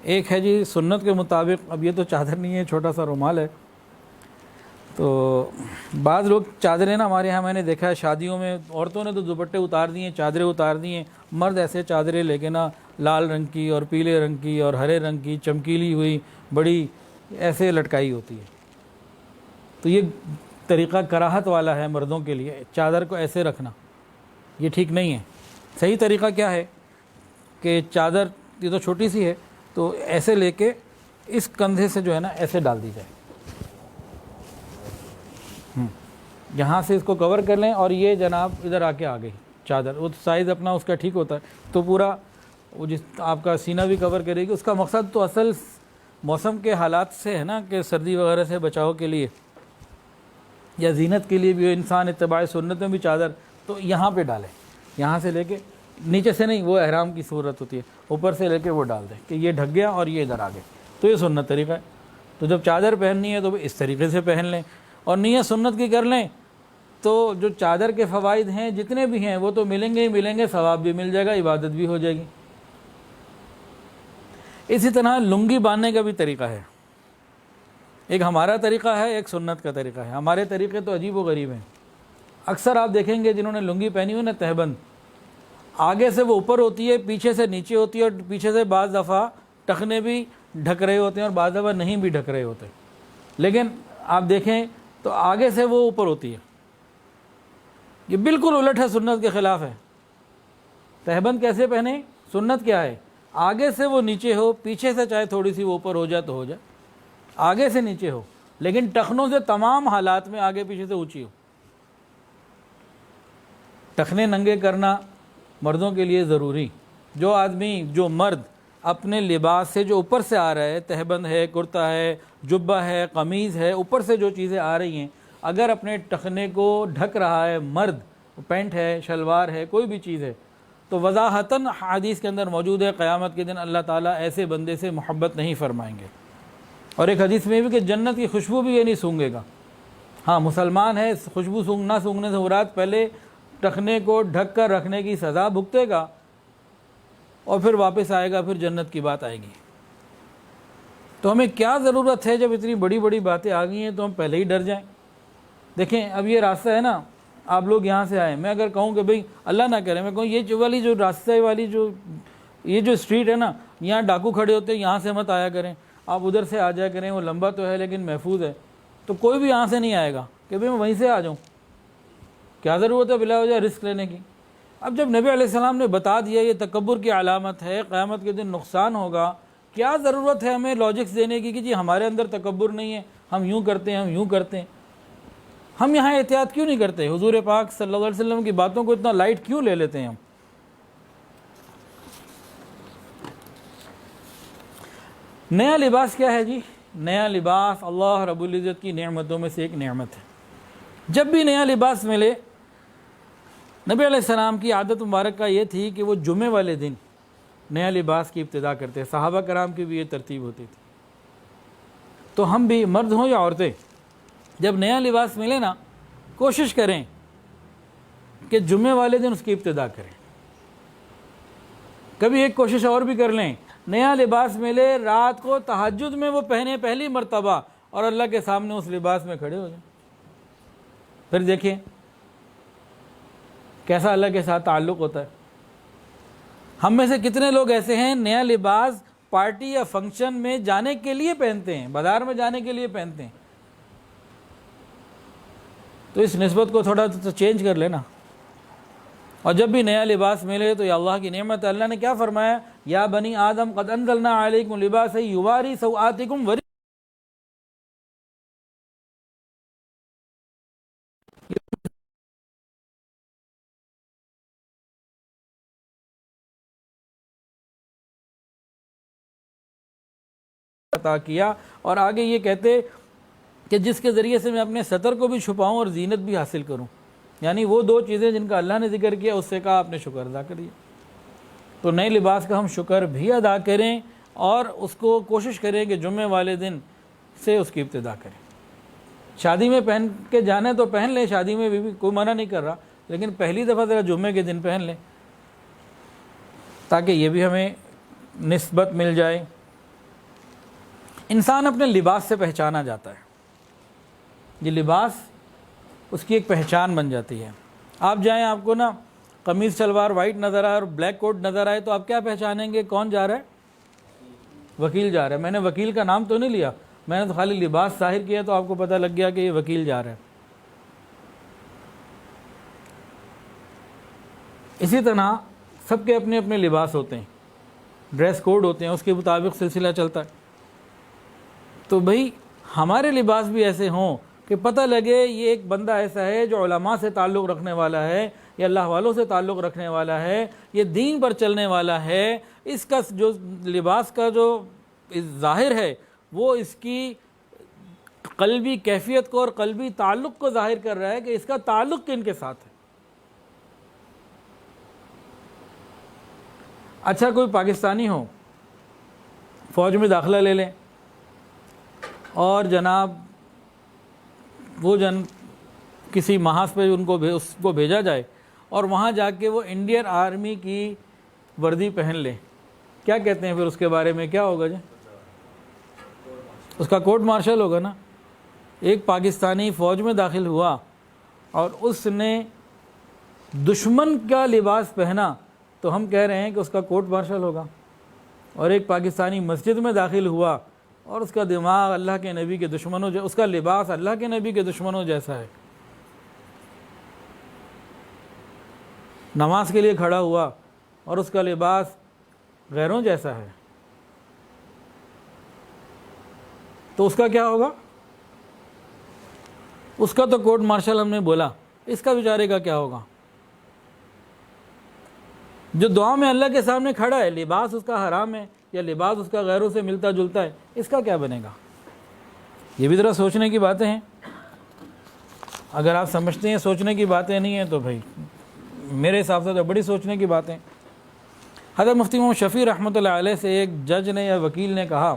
ایک ہے جی سنت کے مطابق، اب یہ تو چادر نہیں ہے، چھوٹا سا رومال ہے۔ تو بعض لوگ چادریں نا ہمارے یہاں میں نے دیکھا ہے شادیوں میں عورتوں نے تو دوپٹے اتار دیے، چادریں اتار دی ہیں، مرد ایسے چادریں لے کے نا لال رنگ کی اور پیلے رنگ کی اور ہرے رنگ کی چمکیلی ہوئی بڑی ایسے لٹکائی ہوتی ہے۔ تو یہ طریقہ کراہت والا ہے مردوں کے لیے، چادر کو ایسے رکھنا یہ ٹھیک نہیں ہے۔ صحیح طریقہ کیا ہے کہ چادر یہ تو چھوٹی سی ہے تو ایسے لے کے اس کندھے سے جو ہے نا ایسے ڈال دی جائے، یہاں سے اس کو کور کر لیں، اور یہ جناب ادھر آ کے آ گئی چادر، وہ سائز اپنا اس کا ٹھیک ہوتا ہے تو پورا وہ جس آپ کا سینہ بھی کور کرے گی۔ اس کا مقصد تو اصل موسم کے حالات سے ہے نا کہ سردی وغیرہ سے بچاؤ کے لیے یا زینت کے لیے بھی انسان اتباع سنت میں بھی چادر تو یہاں پہ ڈالے، یہاں سے لے کے نیچے سے نہیں، وہ احرام کی صورت ہوتی ہے، اوپر سے لے کے وہ ڈال دیں کہ یہ ڈھک گیا اور یہ ادھر آ گئے، تو یہ سنت طریقہ ہے۔ تو جب چادر پہننی ہے تو اس طریقے سے پہن لیں، اور نیت سنت کی کر لیں تو جو چادر کے فوائد ہیں جتنے بھی ہیں وہ تو ملیں گے ہی ملیں گے، ثواب بھی مل جائے گا، عبادت بھی ہو جائے گی۔ اسی طرح لنگی باندھنے کا بھی طریقہ ہے، ایک ہمارا طریقہ ہے، ایک سنت کا طریقہ ہے۔ ہمارے طریقے تو عجیب و غریب ہیں۔ اکثر آپ دیکھیں گے جنہوں نے لنگی پہنی ہوئی نا تہبند، آگے سے وہ اوپر ہوتی ہے، پیچھے سے نیچے ہوتی ہے، اور پیچھے سے بعض دفعہ ٹخنے بھی ڈھک رہے ہوتے ہیں اور بعض دفعہ نہیں بھی ڈھک رہے ہوتے، لیکن آپ دیکھیں تو آگے سے وہ اوپر ہوتی ہے۔ یہ بالکل الٹ ہے، سنت کے خلاف ہے۔ تہبند کیسے پہنے؟ سنت کیا ہے؟ آگے سے وہ نیچے ہو، پیچھے سے چاہے تھوڑی سی وہ اوپر ہو جائے تو ہو جائے، آگے سے نیچے ہو، لیکن ٹخنوں سے تمام حالات میں آگے پیچھے سے اونچی ہو۔ ٹخنے ننگے کرنا مردوں کے لیے ضروری۔ جو آدمی، جو مرد اپنے لباس سے جو اوپر سے آ رہا ہے، تہبند ہے، کرتا ہے، جبہ ہے، قمیض ہے، اوپر سے جو چیزیں آ رہی ہیں، اگر اپنے ٹخنے کو ڈھک رہا ہے مرد، پینٹ ہے، شلوار ہے، کوئی بھی چیز ہے، تو وضاحتاً حدیث کے اندر موجود ہے قیامت کے دن اللہ تعالیٰ ایسے بندے سے محبت نہیں فرمائیں گے۔ اور ایک حدیث میں بھی کہ جنت کی خوشبو بھی یہ نہیں سونگھے گا۔ ہاں مسلمان ہے، خوشبو نہ سونگھنے سے مراد پہلے ٹخنے کو ڈھک کر رکھنے کی سزا بھگتے گا اور پھر واپس آئے گا، پھر جنت کی بات آئے گی۔ تو ہمیں کیا ضرورت ہے، جب اتنی بڑی بڑی باتیں آ گئی ہیں تو ہم پہلے ہی ڈر جائیں؟ دیکھیں اب یہ راستہ ہے نا، آپ لوگ یہاں سے آئے، میں اگر کہوں کہ بھئی اللہ نہ کرے، میں کہوں یہ والی جو راستہ والی یہ جو اسٹریٹ ہے نا، یہاں ڈاکو کھڑے ہوتے ہیں، یہاں سے مت آیا کریں، آپ ادھر سے آ جایا کریں، وہ لمبا تو ہے لیکن محفوظ ہے، تو کوئی بھی یہاں سے نہیں آئے گا کہ بھئی میں وہیں سے آ جاؤں۔ کیا ضرورت ہے بلا وجہ رسک لینے کی؟ اب جب نبی علیہ السلام نے بتا دیا یہ تکبر کی علامت ہے، قیامت کے دن نقصان ہوگا، کیا ضرورت ہے ہمیں لاجکس دینے کی کہ جی ہمارے اندر تکبر نہیں ہے، ہم یوں کرتے ہیں، ہم یوں کرتے ہیں؟ ہم یہاں احتیاط کیوں نہیں کرتے؟ حضور پاک صلی اللہ علیہ وسلم کی باتوں کو اتنا لائٹ کیوں لے لیتے ہیں ہم؟ نیا لباس کیا ہے جی؟ نیا لباس اللہ رب العزت کی نعمتوں میں سے ایک نعمت ہے۔ جب بھی نیا لباس ملے، نبی علیہ السلام کی عادت مبارکہ یہ تھی کہ وہ جمعے والے دن نیا لباس کی ابتدا کرتے، صحابہ کرام کی بھی یہ ترتیب ہوتی تھی۔ تو ہم بھی، مرد ہوں یا عورتیں، جب نیا لباس ملے نا، کوشش کریں کہ جمعے والے دن اس کی ابتدا کریں۔ کبھی ایک کوشش اور بھی کر لیں، نیا لباس ملے، رات کو تہجد میں وہ پہنے پہلی مرتبہ اور اللہ کے سامنے اس لباس میں کھڑے ہو جائیں، پھر دیکھیں کیسا اللہ کے ساتھ تعلق ہوتا ہے۔ ہم میں سے کتنے لوگ ایسے ہیں نیا لباس پارٹی یا فنکشن میں جانے کے لیے پہنتے ہیں، بازار میں جانے کے لیے پہنتے ہیں؟ تو اس نسبت کو تھوڑا تو چینج کر لینا۔ اور جب بھی نیا لباس ملے تو یہ اللہ کی نعمت ہے۔ اللہ نے کیا فرمایا؟ یا بنی آدم قد انزلنا علیکم لباسا یواری سوآتکم ورجزا، عطا کیا، اور آگے یہ کہتے کہ جس کے ذریعے سے میں اپنے سطر کو بھی چھپاؤں اور زینت بھی حاصل کروں، یعنی وہ دو چیزیں جن کا اللہ نے ذکر کیا، اس سے کہا آپ نے شکر ادا کریے۔ تو نئے لباس کا ہم شکر بھی ادا کریں اور اس کو کوشش کریں کہ جمعے والے دن سے اس کی ابتدا کریں۔ شادی میں پہن کے جانے تو پہن لیں، شادی میں بھی کوئی منع نہیں کر رہا، لیکن پہلی دفعہ ذرا جمعے کے دن پہن لیں تاکہ یہ بھی ہمیں نسبت مل جائے۔ انسان اپنے لباس سے پہچانا جاتا ہے، یہ لباس اس کی ایک پہچان بن جاتی ہے۔ آپ جائیں، آپ کو نا قمیض شلوار وائٹ نظر آئے اور بلیک کوٹ نظر آئے تو آپ کیا پہچانیں گے؟ کون جا رہا ہے؟ وکیل جا رہا ہے۔ میں نے وکیل کا نام تو نہیں لیا، میں نے تو خالی لباس ظاہر کیا تو آپ کو پتہ لگ گیا کہ یہ وکیل جا رہا ہے۔ اسی طرح سب کے اپنے اپنے لباس ہوتے ہیں، ڈریس کوڈ ہوتے ہیں، اس کے مطابق سلسلہ چلتا ہے۔ تو بھئی ہمارے لباس بھی ایسے ہوں کہ پتہ لگے یہ ایک بندہ ایسا ہے جو علماء سے تعلق رکھنے والا ہے، یہ اللہ والوں سے تعلق رکھنے والا ہے، یہ دین پر چلنے والا ہے۔ اس کا جو لباس کا جو ظاہر ہے وہ اس کی قلبی کیفیت کو اور قلبی تعلق کو ظاہر کر رہا ہے کہ اس کا تعلق کن کے ساتھ ہے۔ اچھا کوئی پاکستانی ہو، فوج میں داخلہ لے لیں اور جناب وہ کسی محاذ پہ اس کو بھیجا جائے اور وہاں جا کے وہ انڈین آرمی کی وردی پہن لے، کیا کہتے ہیں پھر اس کے بارے میں کیا ہوگا جی؟ اس کا کورٹ مارشل ہوگا نا۔ ایک پاکستانی فوج میں داخل ہوا اور اس نے دشمن کا لباس پہنا تو ہم کہہ رہے ہیں کہ اس کا کورٹ مارشل ہوگا، اور ایک پاکستانی مسجد میں داخل ہوا اور اس کا دماغ اللہ کے نبی کے دشمنوں اس کا لباس اللہ کے نبی کے دشمنوں جیسا ہے، نماز کے لیے کھڑا ہوا اور اس کا لباس غیروں جیسا ہے، تو اس کا کیا ہوگا؟ اس کا تو کورٹ مارشل ہم نے بولا، اس کا بیچارے کا کیا ہوگا؟ جو دعا میں اللہ کے سامنے کھڑا ہے، لباس اس کا حرام ہے یا لباس اس کا غیروں سے ملتا جلتا ہے، اس کا کیا بنے گا؟ یہ بھی ذرا سوچنے کی باتیں ہیں۔ اگر آپ سمجھتے ہیں سوچنے کی باتیں نہیں ہیں تو بھائی میرے حساب سے تو بڑی سوچنے کی باتیں۔ حضرت مفتی محمد شفیع رحمۃ اللہ علیہ سے ایک جج نے یا وکیل نے کہا،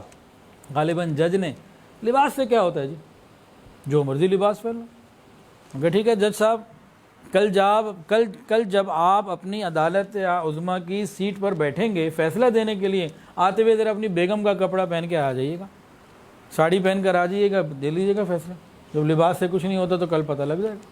غالباً جج نے، لباس سے کیا ہوتا ہے جی؟ جو مرضی لباس پہن لو۔ کہ ٹھیک ہے جج صاحب، کل جب آپ اپنی عدالت عظمیٰ کی سیٹ پر بیٹھیں گے فیصلہ دینے کے لیے، آتے ہوئے ذرا اپنی بیگم کا کپڑا پہن کے آ جائیے گا، ساڑی پہن کر آ جائیے گا، دے لیجیے گا فیصلہ۔ جب لباس سے کچھ نہیں ہوتا تو کل پتہ لگ جائے گا۔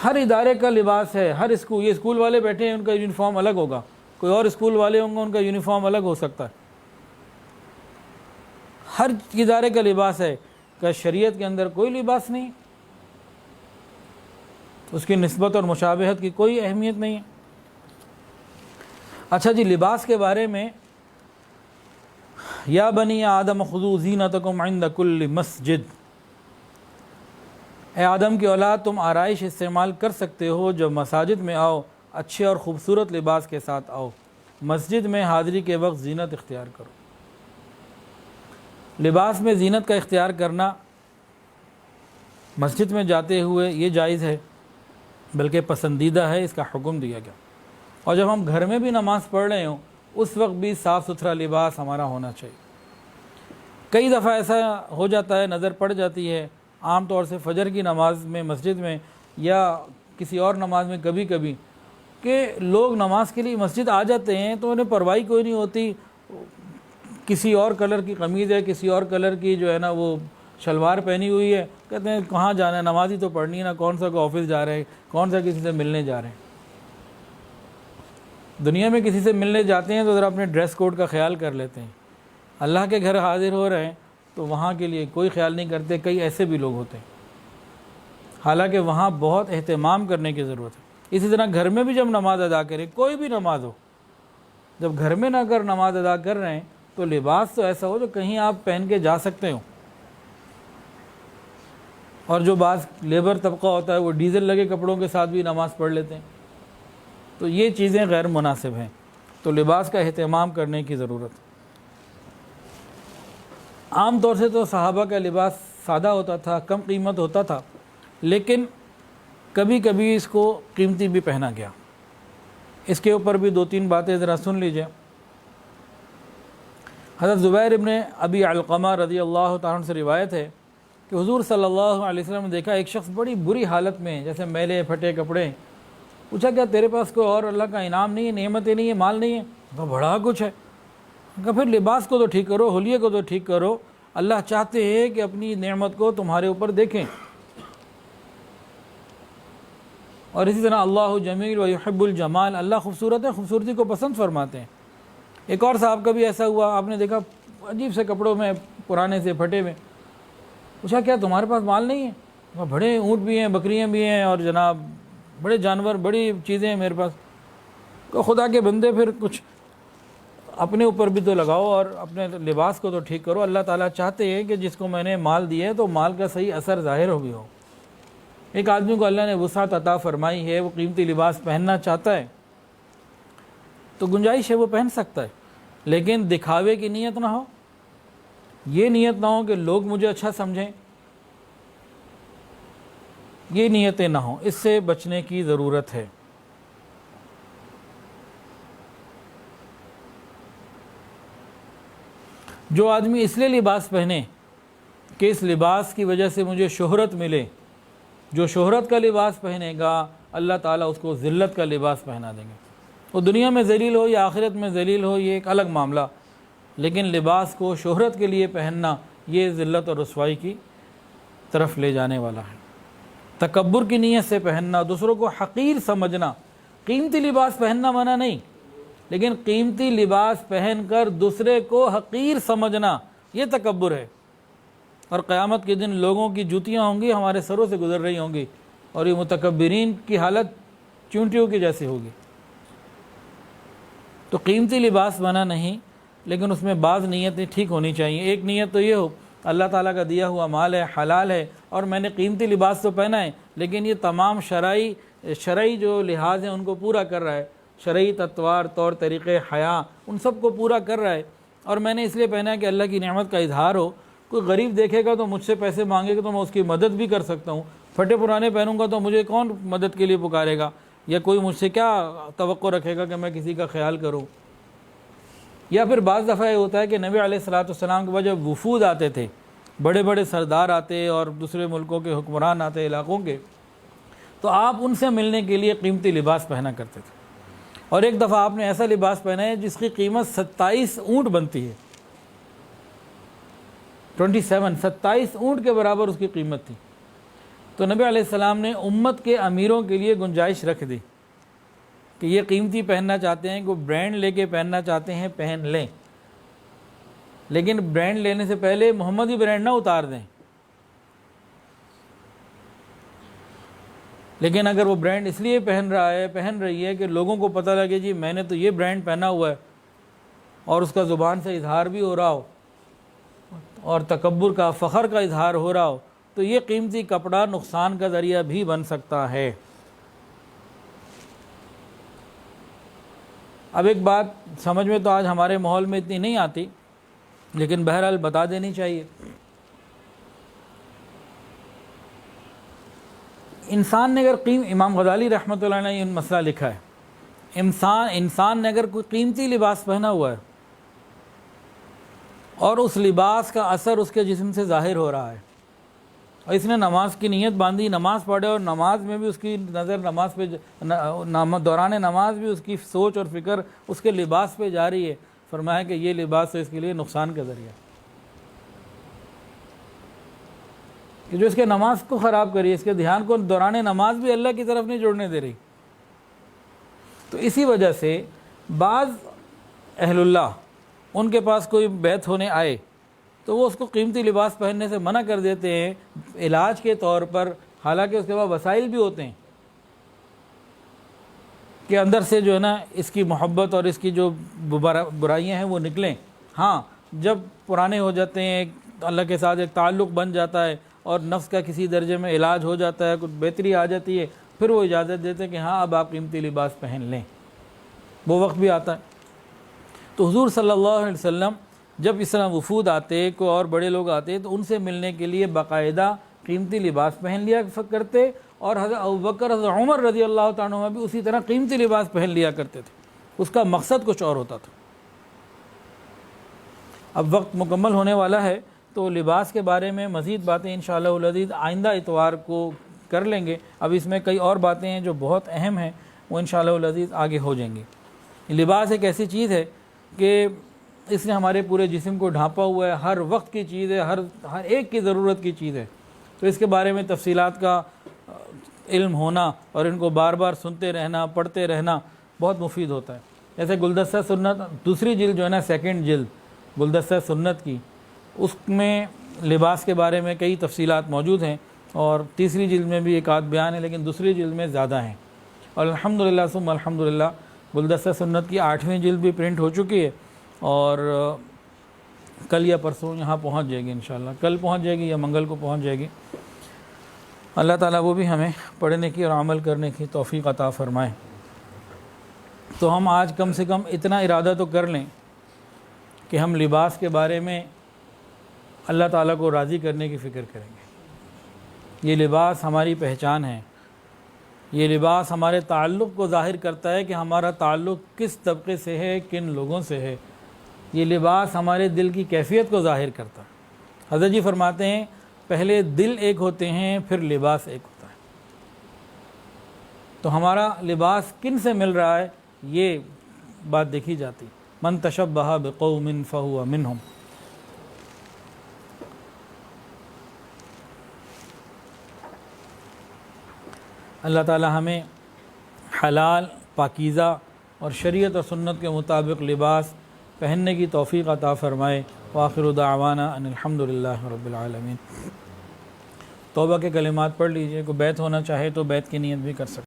ہر ادارے کا لباس ہے، ہر اسکول، یہ اسکول والے بیٹھے ہیں ان کا یونیفارم الگ ہوگا، کوئی اور اسکول والے ہوں گے ان کا یونیفارم الگ ہو سکتا ہے۔ ہر ادارے کا لباس ہے، کہ شریعت کے اندر کوئی لباس نہیں، اس کی نسبت اور مشابہت کی کوئی اہمیت نہیں ہے۔ اچھا جی، لباس کے بارے میں، یا بنی آدم خذوا زینتکم عند کل مسجد، اے آدم کی اولاد تم آرائش استعمال کر سکتے ہو جب مساجد میں آؤ، اچھے اور خوبصورت لباس کے ساتھ آؤ، مسجد میں حاضری کے وقت زینت اختیار کرو۔ لباس میں زینت کا اختیار کرنا مسجد میں جاتے ہوئے یہ جائز ہے، بلکہ پسندیدہ ہے، اس کا حکم دیا گیا۔ اور جب ہم گھر میں بھی نماز پڑھ رہے ہوں اس وقت بھی صاف ستھرا لباس ہمارا ہونا چاہیے۔ کئی دفعہ ایسا ہو جاتا ہے، نظر پڑ جاتی ہے، عام طور سے فجر کی نماز میں مسجد میں یا کسی اور نماز میں کبھی کبھی، کہ لوگ نماز کے لیے مسجد آ جاتے ہیں تو انہیں پرواہی کوئی نہیں ہوتی، کسی اور کلر کی قمیض ہے، کسی اور کلر کی جو ہے نا وہ شلوار پہنی ہوئی ہے، کہتے ہیں کہاں جانا ہے، نماز ہی تو پڑھنی ہے نا، کون سا کو آفس جا رہے ہیں، کون سا کسی سے ملنے جا رہے ہیں۔ دنیا میں کسی سے ملنے جاتے ہیں تو ذرا اپنے ڈریس کوڈ کا خیال کر لیتے ہیں، اللہ کے گھر حاضر ہو رہے ہیں تو وہاں کے لیے کوئی خیال نہیں کرتے۔ کئی ایسے بھی لوگ ہوتے ہیں، حالانکہ وہاں بہت اہتمام کرنے کی ضرورت ہے۔ اسی طرح گھر میں بھی جب نماز ادا کریں، کوئی بھی نماز ہو، جب گھر میں نہ کر نماز ادا کر رہے ہیں تو لباس تو ایسا ہو جو کہیں آپ پہن کے جا سکتے ہو۔ اور جو بعض لیبر طبقہ ہوتا ہے وہ ڈیزل لگے کپڑوں کے ساتھ بھی نماز پڑھ لیتے ہیں، تو یہ چیزیں غیر مناسب ہیں، تو لباس کا اہتمام کرنے کی ضرورت ہے۔ عام طور سے تو صحابہ کا لباس سادہ ہوتا تھا، کم قیمت ہوتا تھا، لیکن کبھی کبھی اس کو قیمتی بھی پہنا گیا۔ اس کے اوپر بھی 2-3 باتیں ذرا سن لیجئے۔ حضرت زبیر ابن ابی علقمہ رضی اللہ تعالیٰ عنہ سے روایت ہے کہ حضور صلی اللہ علیہ وسلم نے دیکھا ایک شخص بڑی بری حالت میں، جیسے میلے پھٹے کپڑے، پوچھا کیا تیرے پاس کوئی اور اللہ کا انعام نہیں ہے، نعمتیں نہیں ہے، مال نہیں ہے؟ کہا بڑا کچھ ہے۔ کہا پھر لباس کو تو ٹھیک کرو، حلیے کو تو ٹھیک کرو، اللہ چاہتے ہیں کہ اپنی نعمت کو تمہارے اوپر دیکھیں۔ اور اسی طرح اللہ جمیل و یحب الجمال، اللہ خوبصورت ہے، خوبصورتی کو پسند فرماتے ہیں۔ ایک اور صاحب کا بھی ایسا ہوا، آپ نے دیکھا عجیب سے کپڑوں میں، پرانے سے پھٹے ہوئے، پوچھا کیا تمہارے پاس مال نہیں ہے؟ کہا بڑے اونٹ بھی ہیں، بکریاں بھی ہیں، اور جناب بڑے جانور، بڑی چیزیں ہیں میرے پاس۔ کہ خدا کے بندے پھر کچھ اپنے اوپر بھی تو لگاؤ اور اپنے لباس کو تو ٹھیک کرو، اللہ تعالیٰ چاہتے ہیں کہ جس کو میں نے مال دیا ہے تو مال کا صحیح اثر ظاہر ہو گیا ہو۔ ایک آدمی کو اللہ نے وسعت عطا فرمائی ہے، وہ قیمتی لباس پہننا چاہتا ہے تو گنجائش ہے، وہ پہن سکتا ہے، لیکن دکھاوے کی نیت نہ ہو، یہ نیت نہ ہو کہ لوگ مجھے اچھا سمجھیں، یہ نیتیں نہ ہوں، اس سے بچنے کی ضرورت ہے۔ جو آدمی اس لیے لباس پہنے کہ اس لباس کی وجہ سے مجھے شہرت ملے، جو شہرت کا لباس پہنے گا اللہ تعالیٰ اس کو ذلت کا لباس پہنا دیں گے۔ وہ دنیا میں ذلیل ہو یا آخرت میں ذلیل ہو یہ ایک الگ معاملہ، لیکن لباس کو شہرت کے لیے پہننا یہ ذلت اور رسوائی کی طرف لے جانے والا ہے۔ تکبر کی نیت سے پہننا، دوسروں کو حقیر سمجھنا، قیمتی لباس پہننا منع نہیں، لیکن قیمتی لباس پہن کر دوسرے کو حقیر سمجھنا یہ تکبر ہے۔ اور قیامت کے دن لوگوں کی جوتیاں ہوں گی ہمارے سروں سے گزر رہی ہوں گی، اور یہ متکبرین کی حالت چونٹیوں کی جیسی ہوگی۔ تو قیمتی لباس منع نہیں، لیکن اس میں بعض نیتیں ٹھیک ہونی چاہیے۔ ایک نیت تو یہ ہو اللہ تعالیٰ کا دیا ہوا مال ہے، حلال ہے، اور میں نے قیمتی لباس تو پہنا ہے لیکن یہ تمام شرعی جو لحاظ ہیں ان کو پورا کر رہا ہے، شرعی اطوار، طور طریقے، حیا، ان سب کو پورا کر رہا ہے، اور میں نے اس لیے پہنا ہے کہ اللہ کی نعمت کا اظہار ہو۔ کوئی غریب دیکھے گا تو مجھ سے پیسے مانگے گا تو میں اس کی مدد بھی کر سکتا ہوں، پھٹے پرانے پہنوں گا تو مجھے کون مدد کے لیے پکارے گا، یا کوئی مجھ سے کیا توقع رکھے گا کہ میں کسی کا خیال کروں۔ یا پھر بعض دفعہ یہ ہوتا ہے کہ نبی علیہ الصلوۃ والسلام کے بعد جب وفود آتے تھے، بڑے بڑے سردار آتے اور دوسرے ملکوں کے حکمران آتے علاقوں کے، تو آپ ان سے ملنے کے لیے قیمتی لباس پہنا کرتے تھے۔ اور ایک دفعہ آپ نے ایسا لباس پہنا ہے جس کی قیمت 27 اونٹ بنتی ہے، 27 اونٹ کے برابر اس کی قیمت تھی۔ تو نبی علیہ السلام نے امت کے امیروں کے لیے گنجائش رکھ دی کہ یہ قیمتی پہننا چاہتے ہیں، کوئی برانڈ لے کے پہننا چاہتے ہیں پہن لیں، لیکن برانڈ لینے سے پہلے محمدی برانڈ نہ اتار دیں۔ لیکن اگر وہ برانڈ اس لیے پہن رہی ہے کہ لوگوں کو پتہ لگے جی میں نے تو یہ برانڈ پہنا ہوا ہے، اور اس کا زبان سے اظہار بھی ہو رہا ہو اور تکبر کا، فخر کا اظہار ہو رہا ہو، تو یہ قیمتی کپڑا نقصان کا ذریعہ بھی بن سکتا ہے۔ اب ایک بات سمجھ میں تو آج ہمارے ماحول میں اتنی نہیں آتی، لیکن بہرحال بتا دینی چاہیے۔ انسان نے اگر امام غزالی رحمۃ اللہ علیہ نے یہ مسئلہ لکھا ہے، انسان نے اگر کوئی قیمتی لباس پہنا ہوا ہے اور اس لباس کا اثر اس کے جسم سے ظاہر ہو رہا ہے، اور اس نے نماز کی نیت باندھی، نماز پڑھے، اور نماز میں بھی اس کی نظر نماز پہ، دوران نماز بھی اس کی سوچ اور فکر اس کے لباس پہ جاری ہے، فرمایا کہ یہ لباس تو اس کے لیے نقصان کا ذریعہ کہ جو اس کے نماز کو خراب کری، اس کے دھیان کو دوران نماز بھی اللہ کی طرف نہیں جوڑنے دے رہی۔ تو اسی وجہ سے بعض اہل اللہ ان کے پاس کوئی بیعت ہونے آئے تو وہ اس کو قیمتی لباس پہننے سے منع کر دیتے ہیں علاج کے طور پر، حالانکہ اس کے بعد وسائل بھی ہوتے ہیں کہ اندر سے جو ہے نا اس کی محبت اور اس کی جو برائیاں ہیں وہ نکلیں۔ ہاں جب پرانے ہو جاتے ہیں، اللہ کے ساتھ ایک تعلق بن جاتا ہے اور نفس کا کسی درجے میں علاج ہو جاتا ہے، کچھ بہتری آ جاتی ہے، پھر وہ اجازت دیتے ہیں کہ ہاں اب آپ قیمتی لباس پہن لیں، وہ وقت بھی آتا ہے۔ تو حضور صلی اللہ علیہ وسلم جب اس طرح وفود آتے، کوئی اور بڑے لوگ آتے، تو ان سے ملنے کے لیے باقاعدہ قیمتی لباس پہن لیا کرتے، اور حضرت ابوبکر، حضرت عمر رضی اللہ تعالیٰ عنہ بھی اسی طرح قیمتی لباس پہن لیا کرتے تھے، اس کا مقصد کچھ اور ہوتا تھا۔ اب وقت مکمل ہونے والا ہے، تو لباس کے بارے میں مزید باتیں انشاءاللہ العزیز آئندہ اتوار کو کر لیں گے۔ اب اس میں کئی اور باتیں ہیں جو بہت اہم ہیں، وہ انشاءاللہ العزیز آگے ہو جائیں گی۔ لباس ایک ایسی چیز ہے کہ اس نے ہمارے پورے جسم کو ڈھانپا ہوا ہے، ہر وقت کی چیز ہے، ہر ایک کی ضرورت کی چیز ہے، تو اس کے بارے میں تفصیلات کا علم ہونا اور ان کو بار بار سنتے رہنا، پڑھتے رہنا بہت مفید ہوتا ہے۔ جیسے گلدستہ سنت دوسری جلد جو ہے نا، سیکنڈ جلد گلدستہ سنت کی، اس میں لباس کے بارے میں کئی تفصیلات موجود ہیں، اور تیسری جلد میں بھی ایک آدھ بیان ہے، لیکن دوسری جلد میں زیادہ ہیں۔ اور الحمدللہ ثم الحمدللہ گلدستہ سنت کی 8ویں جلد بھی پرنٹ ہو چکی ہے، اور کل یا پرسوں یہاں پہنچ جائے گی انشاءاللہ، کل پہنچ جائے گی یا منگل کو پہنچ جائے گی۔ اللہ تعالیٰ وہ بھی ہمیں پڑھنے کی اور عمل کرنے کی توفیق عطا فرمائے۔ تو ہم آج کم سے کم اتنا ارادہ تو کر لیں کہ ہم لباس کے بارے میں اللہ تعالیٰ کو راضی کرنے کی فکر کریں گے۔ یہ لباس ہماری پہچان ہے، یہ لباس ہمارے تعلق کو ظاہر کرتا ہے کہ ہمارا تعلق کس طبقے سے ہے، کن لوگوں سے ہے۔ یہ لباس ہمارے دل کی کیفیت کو ظاہر کرتا ہے، حضرت جی فرماتے ہیں پہلے دل ایک ہوتے ہیں پھر لباس ایک ہوتا ہے. تو ہمارا لباس کن سے مل رہا ہے یہ بات دیکھی جاتی. من تشبہ بقوم فہو منہم. اللہ تعالی ہمیں حلال، پاکیزہ اور شریعت اور سنت کے مطابق لباس پہننے کی توفیق عطا فرمائے. وآخر دعوانا ان الحمدللہ رب العالمین. توبہ کے کلمات پڑھ لیجئے. کوئی بیت ہونا چاہے تو بیت کی نیت بھی کر سکتے.